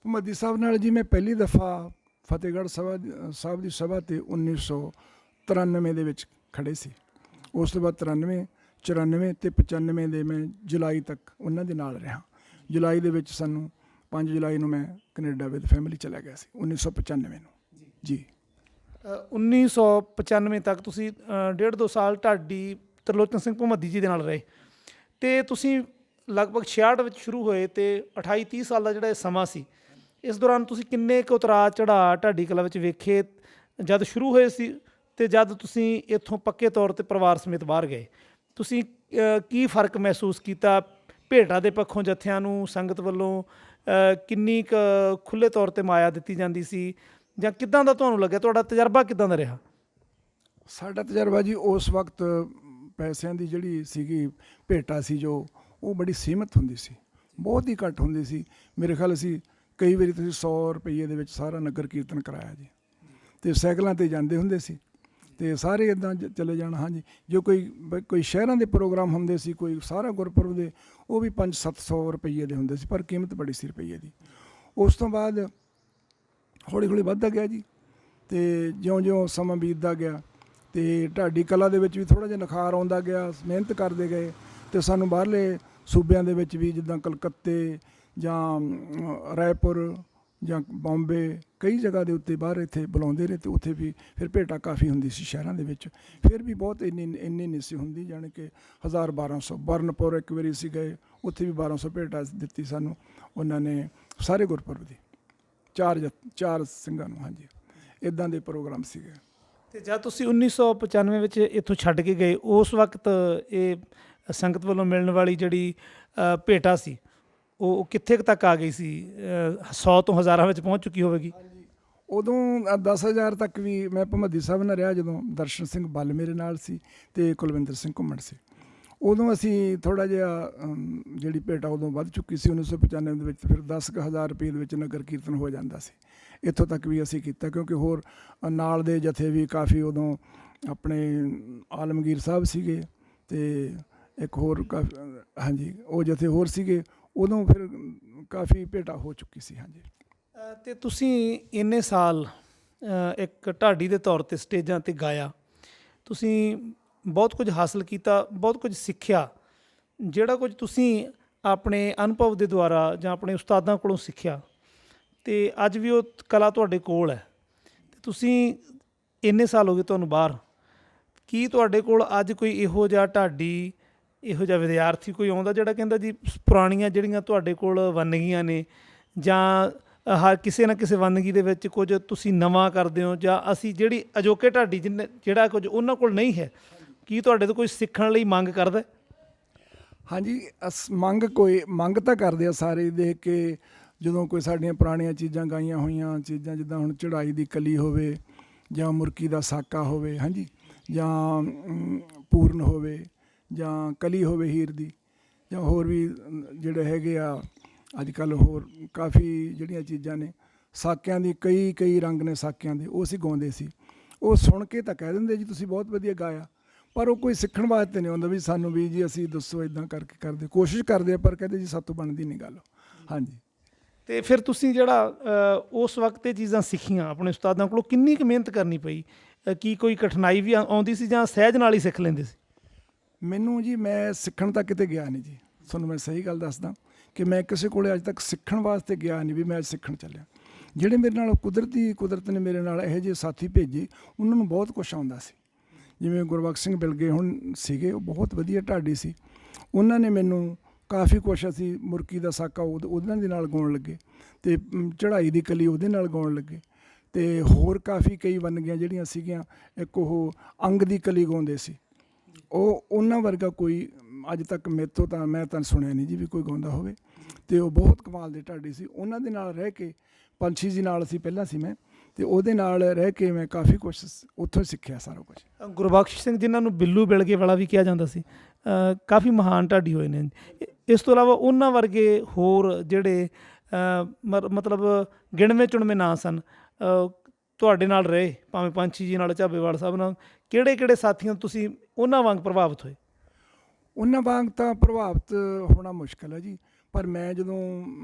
ਭਮੱਦੀ ਸਾਹਿਬ ਨਾਲ ਜੀ ਮੈਂ ਪਹਿਲੀ ਦਫਾ ਫਤਿਹਗੜ੍ਹ ਸਾਹਿਬ ਦੀ ਸਭਾ 'ਤੇ 1993 ਦੇ ਵਿੱਚ ਖੜ੍ਹੇ ਸੀ। ਉਸ ਤੋਂ ਬਾਅਦ 93, 94 ਅਤੇ 95 ਦੇ ਮੈਂ ਜੁਲਾਈ ਤੱਕ ਉਹਨਾਂ ਦੇ ਨਾਲ ਰਿਹਾ। ਜੁਲਾਈ ਦੇ ਵਿੱਚ ਸਾਨੂੰ 5 ਜੁਲਾਈ ਨੂੰ ਮੈਂ ਕੈਨੇਡਾ ਵਿਦ ਫੈਮਿਲੀ ਚਲਾ ਗਿਆ ਸੀ 1995 ਨੂੰ ਜੀ। 1995 ਤੱਕ ਤੁਸੀਂ 1.5-2 ਸਾਲ ਢਾਡੀ ਤਰਲੋਚਨ ਸਿੰਘ ਭਮੱਦੀ ਜੀ ਦੇ ਨਾਲ ਰਹੇ, ਅਤੇ ਤੁਸੀਂ ਲਗਭਗ 66 ਵਿੱਚ ਸ਼ੁਰੂ ਹੋਏ ਅਤੇ 28-30 ਸਾਲ ਦਾ ਜਿਹੜਾ ਇਹ ਸਮਾਂ ਸੀ, ਇਸ ਦੌਰਾਨ ਤੁਸੀਂ ਕਿੰਨੇ ਕੁ ਉਤਰਾਅ ਚੜ੍ਹਾਅ ਢਾਡੀ ਕਲਾਂ ਵਿੱਚ ਵੇਖੇ ਜਦ ਸ਼ੁਰੂ ਹੋਏ ਸੀ ਅਤੇ ਜਦ ਤੁਸੀਂ ਇੱਥੋਂ ਪੱਕੇ ਤੌਰ 'ਤੇ ਪਰਿਵਾਰ ਸਮੇਤ ਬਾਹਰ ਗਏ? ਤੁਸੀਂ ਕੀ ਫ਼ਰਕ ਮਹਿਸੂਸ ਕੀਤਾ? ਭੇਟਾਂ ਦੇ ਪੱਖੋਂ ਜੱਥਿਆਂ ਨੂੰ ਸੰਗਤ ਵੱਲੋਂ ਕਿੰਨੀ ਕੁ ਖੁੱਲ੍ਹੇ ਤੌਰ 'ਤੇ ਮਾਇਆ ਦਿੱਤੀ ਜਾਂਦੀ ਸੀ, ਜਾਂ ਕਿੱਦਾਂ ਦਾ ਤੁਹਾਨੂੰ ਲੱਗਿਆ? ਤੁਹਾਡਾ ਤਜਰਬਾ ਕਿੱਦਾਂ ਦਾ ਰਿਹਾ? ਸਾਡਾ ਤਜਰਬਾ ਜੀ ਉਸ ਵਕਤ ਪੈਸਿਆਂ ਦੀ ਜਿਹੜੀ ਸੀਗੀ ਭੇਟਾ ਸੀ ਜੋ ਉਹ ਬੜੀ ਸੀਮਤ ਹੁੰਦੀ ਸੀ, ਬਹੁਤ ਹੀ ਘੱਟ ਹੁੰਦੀ ਸੀ। ਮੇਰੇ ਖਿਆਲ ਅਸੀਂ ਕਈ ਵਾਰੀ ਤੁਸੀਂ 100 ਰੁਪਈਏ ਦੇ ਵਿੱਚ ਸਾਰਾ ਨਗਰ ਕੀਰਤਨ ਕਰਾਇਆ ਜੀ, ਅਤੇ ਸਾਈਕਲਾਂ 'ਤੇ ਜਾਂਦੇ ਹੁੰਦੇ ਸੀ ਅਤੇ ਸਾਰੇ ਇੱਦਾਂ ਚਲੇ ਜਾਣਾ। ਹਾਂਜੀ, ਜੋ ਕੋਈ ਸ਼ਹਿਰਾਂ ਦੇ ਪ੍ਰੋਗਰਾਮ ਹੁੰਦੇ ਸੀ, ਕੋਈ ਸਾਰਾ ਗੁਰਪੁਰਬ ਦੇ, ਉਹ ਵੀ 500-700 ਰੁਪਈਏ ਦੇ ਹੁੰਦੇ ਸੀ, ਪਰ ਕੀਮਤ ਬੜੀ ਸੀ ਰੁਪਈਏ ਦੀ। ਉਸ ਤੋਂ ਬਾਅਦ ਹੌਲੀ ਹੌਲੀ ਵੱਧਦਾ ਗਿਆ ਜੀ, ਅਤੇ ਜਿਉਂ-ਜਿਉਂ ਸਮਾਂ ਬੀਤਦਾ ਗਿਆ ਅਤੇ ਢਾਡੀ ਕਲਾ ਦੇ ਵਿੱਚ ਵੀ ਥੋੜ੍ਹਾ ਜਿਹਾ ਨਿਖਾਰ ਆਉਂਦਾ ਗਿਆ। ਮਿਹਨਤ ਕਰਦੇ ਗਏ ਅਤੇ ਸਾਨੂੰ ਬਾਹਰਲੇ ਸੂਬਿਆਂ ਦੇ ਵਿੱਚ ਵੀ, ਜਿੱਦਾਂ ਕਲਕੱਤੇ ਜਾਂ ਰਾਏਪੁਰ ਜਾਂ ਬੰਬੇ, ਕਈ ਜਗ੍ਹਾ ਦੇ ਉੱਤੇ ਬਾਹਰ ਇੱਥੇ ਬੁਲਾਉਂਦੇ ਰਹੇ, ਅਤੇ ਉੱਥੇ ਵੀ ਫਿਰ ਭੇਟਾ ਕਾਫੀ ਹੁੰਦੀ ਸੀ ਸ਼ਹਿਰਾਂ ਦੇ ਵਿੱਚ। ਫਿਰ ਵੀ ਬਹੁਤ ਇੰਨੀ ਨਹੀਂ ਸੀ ਹੁੰਦੀ, ਜਾਣੀ ਕਿ 1000-1200। ਬਰਨਪੁਰ ਇੱਕ ਵਾਰੀ ਅਸੀਂ ਗਏ, ਉੱਥੇ ਵੀ 1200 ਭੇਟਾ ਦਿੱਤੀ ਸਾਨੂੰ ਉਹਨਾਂ ਨੇ ਸਾਰੇ ਗੁਰਪੁਰਬ ਦੀ, 4 ਸਿੰਘਾਂ ਨੂੰ। ਹਾਂਜੀ, ਇੱਦਾਂ ਦੇ ਪ੍ਰੋਗਰਾਮ ਸੀਗੇ। ਅਤੇ ਜਦ ਤੁਸੀਂ 1995 ਵਿੱਚ ਇੱਥੋਂ ਛੱਡ ਕੇ ਗਏ, ਉਸ ਵਕਤ ਇਹ ਸੰਗਤ ਵੱਲੋਂ ਮਿਲਣ ਵਾਲੀ ਜਿਹੜੀ ਭੇਟਾ ਸੀ ਉਹ ਕਿੱਥੇ ਕੁ ਤੱਕ ਆ ਗਈ ਸੀ? 100 ਤੋਂ ਹਜ਼ਾਰਾਂ ਵਿੱਚ ਪਹੁੰਚ ਚੁੱਕੀ ਹੋਵੇਗੀ? ਉਦੋਂ 10,000 ਤੱਕ ਵੀ ਮੈਂ ਭਮੱਦੀ ਸਾਹਿਬ ਨਾਲ ਰਿਹਾ, ਜਦੋਂ ਦਰਸ਼ਨ ਸਿੰਘ ਬੱਲ ਮੇਰੇ ਨਾਲ ਸੀ ਅਤੇ ਕੁਲਵਿੰਦਰ ਸਿੰਘ ਘੁੰਮਣ ਸੀ। ਉਦੋਂ ਅਸੀਂ ਥੋੜ੍ਹਾ ਜਿਹਾ ਜਿਹੜੀ ਭੇਟਾ ਉਦੋਂ ਵੱਧ ਚੁੱਕੀ ਸੀ 1995 ਦੇ ਵਿੱਚ, ਫਿਰ 10,000 ਰੁਪਏ ਦੇ ਵਿੱਚ ਨਗਰ ਕੀਰਤਨ ਹੋ ਜਾਂਦਾ ਸੀ। ਇੱਥੋਂ ਤੱਕ ਵੀ ਅਸੀਂ ਕੀਤਾ, ਕਿਉਂਕਿ ਹੋਰ ਨਾਲ ਦੇ ਜਥੇ ਵੀ ਕਾਫੀ ਉਦੋਂ ਆਪਣੇ ਆਲਮਗੀਰ ਸਾਹਿਬ ਸੀਗੇ, ਅਤੇ ਇੱਕ ਹੋਰ ਹਾਂਜੀ ਉਹ ਜਥੇ ਹੋਰ ਸੀਗੇ। ਉਦੋਂ ਫਿਰ ਕਾਫੀ ਭੇਟਾ ਹੋ ਚੁੱਕੀ ਸੀ। ਹਾਂਜੀ, ਅਤੇ ਤੁਸੀਂ ਇੰਨੇ ਸਾਲ ਇੱਕ ਢਾਡੀ ਦੇ ਤੌਰ 'ਤੇ ਸਟੇਜਾਂ 'ਤੇ ਗਾਇਆ, ਤੁਸੀਂ ਬਹੁਤ ਕੁਝ ਹਾਸਲ ਕੀਤਾ, ਬਹੁਤ ਕੁਝ ਸਿੱਖਿਆ। ਜਿਹੜਾ ਕੁਝ ਤੁਸੀਂ ਆਪਣੇ ਅਨੁਭਵ ਦੇ ਦੁਆਰਾ ਜਾਂ ਆਪਣੇ ਉਸਤਾਦਾਂ ਕੋਲੋਂ ਸਿੱਖਿਆ, ਤੇ ਅੱਜ ਵੀ ਉਹ ਕਲਾ ਤੁਹਾਡੇ ਕੋਲ ਹੈ ਤੇ ਤੁਸੀਂ ਇੰਨੇ ਸਾਲ ਹੋ ਗਏ ਤੁਹਾਨੂੰ ਬਾਹਰ, ਕੀ ਤੁਹਾਡੇ ਕੋਲ ਅੱਜ ਕੋਈ ਇਹੋ ਜਿਹਾ ਢਾਡੀ, ਇਹੋ ਜਿਹਾ ਵਿਦਿਆਰਥੀ ਕੋਈ ਆਉਂਦਾ ਜਿਹੜਾ ਕਹਿੰਦਾ ਜੀ ਪੁਰਾਣੀਆਂ ਜਿਹੜੀਆਂ ਤੁਹਾਡੇ ਕੋਲ ਵੰਨਗੀਆਂ ਨੇ ਜਾਂ ਹਰ ਕਿਸੇ ਨਾ ਕਿਸੇ ਵੰਨਗੀ ਦੇ ਵਿੱਚ ਕੁਝ ਤੁਸੀਂ ਨਵਾਂ ਕਰਦੇ ਹੋ, ਜਾਂ ਅਸੀਂ ਜਿਹੜੀ ਅਜੋਕੇ ਢਾਡੀ ਜਿਹੜਾ ਕੁਝ ਉਹਨਾਂ ਕੋਲ ਨਹੀਂ ਹੈ, ਕੀ ਤੁਹਾਡੇ ਤੋਂ ਕੋਈ ਸਿੱਖਣ ਲਈ ਮੰਗ ਕਰਦਾ? ਹਾਂਜੀ, ਮੰਗ ਤਾਂ ਕਰਦੇ ਆ ਸਾਰੇ, ਦੇਖ ਕੇ ਜਦੋਂ ਕੋਈ ਸਾਡੀਆਂ ਪੁਰਾਣੀਆਂ ਚੀਜ਼ਾਂ ਗਾਈਆਂ ਹੋਈਆਂ ਚੀਜ਼ਾਂ, ਜਿੱਦਾਂ ਹੁਣ ਚੜਾਈ ਦੀ ਕਲੀ ਹੋਵੇ ਜਾਂ ਮੁਰਕੀ ਦਾ ਸਾਕਾ ਹੋਵੇ, ਹਾਂਜੀ, ਜਾਂ ਪੂਰਨ ਹੋਵੇ ਜਾਂ ਕਲੀ ਹੋਵੇ ਹੀਰ ਦੀ, ਜਾਂ ਹੋਰ ਵੀ ਜਿਹੜੇ ਹੈਗੇ ਆ ਅੱਜ ਕੱਲ੍ਹ ਹੋਰ ਕਾਫੀ ਜਿਹੜੀਆਂ ਚੀਜ਼ਾਂ ਨੇ ਸਾਕਿਆਂ ਦੀ, ਕਈ ਰੰਗ ਨੇ ਸਾਕਿਆਂ ਦੇ, ਉਹ ਅਸੀਂ ਗਾਉਂਦੇ ਸੀ। ਉਹ ਸੁਣ ਕੇ ਤਾਂ ਕਹਿ ਦਿੰਦੇ ਜੀ ਤੁਸੀਂ ਬਹੁਤ ਵਧੀਆ ਗਾਇਆ, ਪਰ ਉਹ ਕੋਈ ਸਿੱਖਣ ਵਾਸਤੇ ਨਹੀਂ ਆਉਂਦਾ ਵੀ ਸਾਨੂੰ ਵੀ ਜੀ ਅਸੀਂ ਦੱਸੋ ਇੱਦਾਂ ਕਰਕੇ ਕਰਦੇ, ਕੋਸ਼ਿਸ਼ ਕਰਦੇ ਆ ਪਰ ਕਹਿੰਦੇ ਜੀ ਸਾਤੋਂ ਬਣਦੀ ਨਹੀਂ ਗੱਲ। ਹਾਂਜੀ। ਤੇ ਫਿਰ ਤੁਸੀਂ ਜਿਹੜਾ ਉਸ ਵਕਤ ਇਹ ਚੀਜ਼ਾਂ ਸਿੱਖੀਆਂ ਆਪਣੇ ਉਸਤਾਦਾਂ ਕੋਲੋਂ, ਕਿੰਨੀ ਕੁ ਮਿਹਨਤ ਕਰਨੀ ਪਈ? ਕੀ ਕੋਈ ਕਠਿਨਾਈ ਵੀ ਆਉਂਦੀ ਸੀ ਜਾਂ ਸਹਿਜ ਨਾਲ ਹੀ ਸਿੱਖ ਲੈਂਦੇ ਸੀ? ਮੈਨੂੰ ਜੀ, ਮੈਂ ਸਿੱਖਣ ਤਾਂ ਕਿਤੇ ਗਿਆ ਨਹੀਂ ਜੀ, ਤੁਹਾਨੂੰ ਮੈਂ ਸਹੀ ਗੱਲ ਦੱਸਦਾ ਕਿ ਮੈਂ ਕਿਸੇ ਕੋਲੇ ਅੱਜ ਤੱਕ ਸਿੱਖਣ ਵਾਸਤੇ ਗਿਆ ਨਹੀਂ ਵੀ ਮੈਂ ਅੱਜ ਸਿੱਖਣ ਚੱਲਿਆ। ਜਿਹੜੇ ਮੇਰੇ ਨਾਲ ਕੁਦਰਤ ਨੇ ਮੇਰੇ ਨਾਲ ਇਹੋ ਜਿਹੇ ਸਾਥੀ ਭੇਜੇ, ਉਹਨਾਂ ਨੂੰ ਬਹੁਤ ਕੁਛ ਆਉਂਦਾ ਸੀ। ਜਿਵੇਂ ਗੁਰਬਖਸ਼ ਸਿੰਘ ਬਿਲਗੇ ਹੁਣ ਸੀਗੇ, ਉਹ ਬਹੁਤ ਵਧੀਆ ਢਾਡੀ ਸੀ, ਉਹਨਾਂ ਨੇ ਮੈਨੂੰ ਕਾਫੀ ਕੁਛ, ਅਸੀਂ ਮੁਰਕੀ ਦਾ ਸਾਕਾ ਉਹਨਾਂ ਦੇ ਨਾਲ ਗਾਉਣ ਲੱਗੇ ਅਤੇ ਚੜਾਈ ਦੀ ਕਲੀ ਉਹਦੇ ਨਾਲ ਗਾਉਣ ਲੱਗੇ, ਅਤੇ ਹੋਰ ਕਾਫੀ ਕਈ ਵੰਨਗੀਆਂ ਜਿਹੜੀਆਂ ਸੀਗੀਆਂ, ਇੱਕ ਉਹ ਅੰਗ ਦੀ ਕਲੀ ਗਾਉਂਦੇ ਸੀ, ਉਹ ਉਹਨਾਂ ਵਰਗਾ ਕੋਈ ਅੱਜ ਤੱਕ ਮੇਥੋਂ ਤਾਂ ਮੈਂ ਤਾਂ ਸੁਣਿਆ ਨਹੀਂ ਜੀ ਵੀ ਕੋਈ ਗਾਉਂਦਾ ਹੋਵੇ, ਅਤੇ ਉਹ ਬਹੁਤ ਕਮਾਲ ਦੇ ਢਾਡੀ ਸੀ। ਉਹਨਾਂ ਦੇ ਨਾਲ ਰਹਿ ਕੇ, ਪੰਛੀ ਜੀ ਨਾਲ ਅਸੀਂ ਪਹਿਲਾਂ ਸੀ ਮੈਂ, ਅਤੇ ਉਹਦੇ ਨਾਲ ਰਹਿ ਕੇ ਮੈਂ ਕਾਫੀ ਕੁਛ ਉੱਥੋਂ ਸਿੱਖਿਆ ਸਾਰਾ ਕੁਛ। ਗੁਰਬਖਸ਼ ਸਿੰਘ ਜਿਨ੍ਹਾਂ ਨੂੰ ਬਿੱਲੂ ਬਿਲਗੇ ਵਾਲਾ ਵੀ ਕਿਹਾ ਜਾਂਦਾ ਸੀ, ਕਾਫੀ ਮਹਾਨ ਢਾਡੀ ਹੋਏ ਨੇ। ਇਸ ਤੋਂ ਇਲਾਵਾ ਉਹਨਾਂ ਵਰਗੇ ਹੋਰ ਜਿਹੜੇ ਮਤਲਬ ਗਿਣਵੇਂ ਚੁਣਵੇਂ ਨਾਂ ਸਨ ਤੁਹਾਡੇ ਨਾਲ ਰਹੇ, ਭਾਵੇਂ ਪੰਛੀ ਜੀ ਨਾਲ, ਝਾਬੇਵਾਲ ਸਾਹਿਬ ਨਾਲ, ਕਿਹੜੇ ਸਾਥੀਆਂ ਤੁਸੀਂ ਉਹਨਾਂ ਵਾਂਗ ਪ੍ਰਭਾਵਿਤ ਹੋਏ? ਉਹਨਾਂ ਵਾਂਗ ਤਾਂ ਪ੍ਰਭਾਵਿਤ ਹੋਣਾ ਮੁਸ਼ਕਿਲ ਹੈ ਜੀ, ਪਰ ਮੈਂ ਜਦੋਂ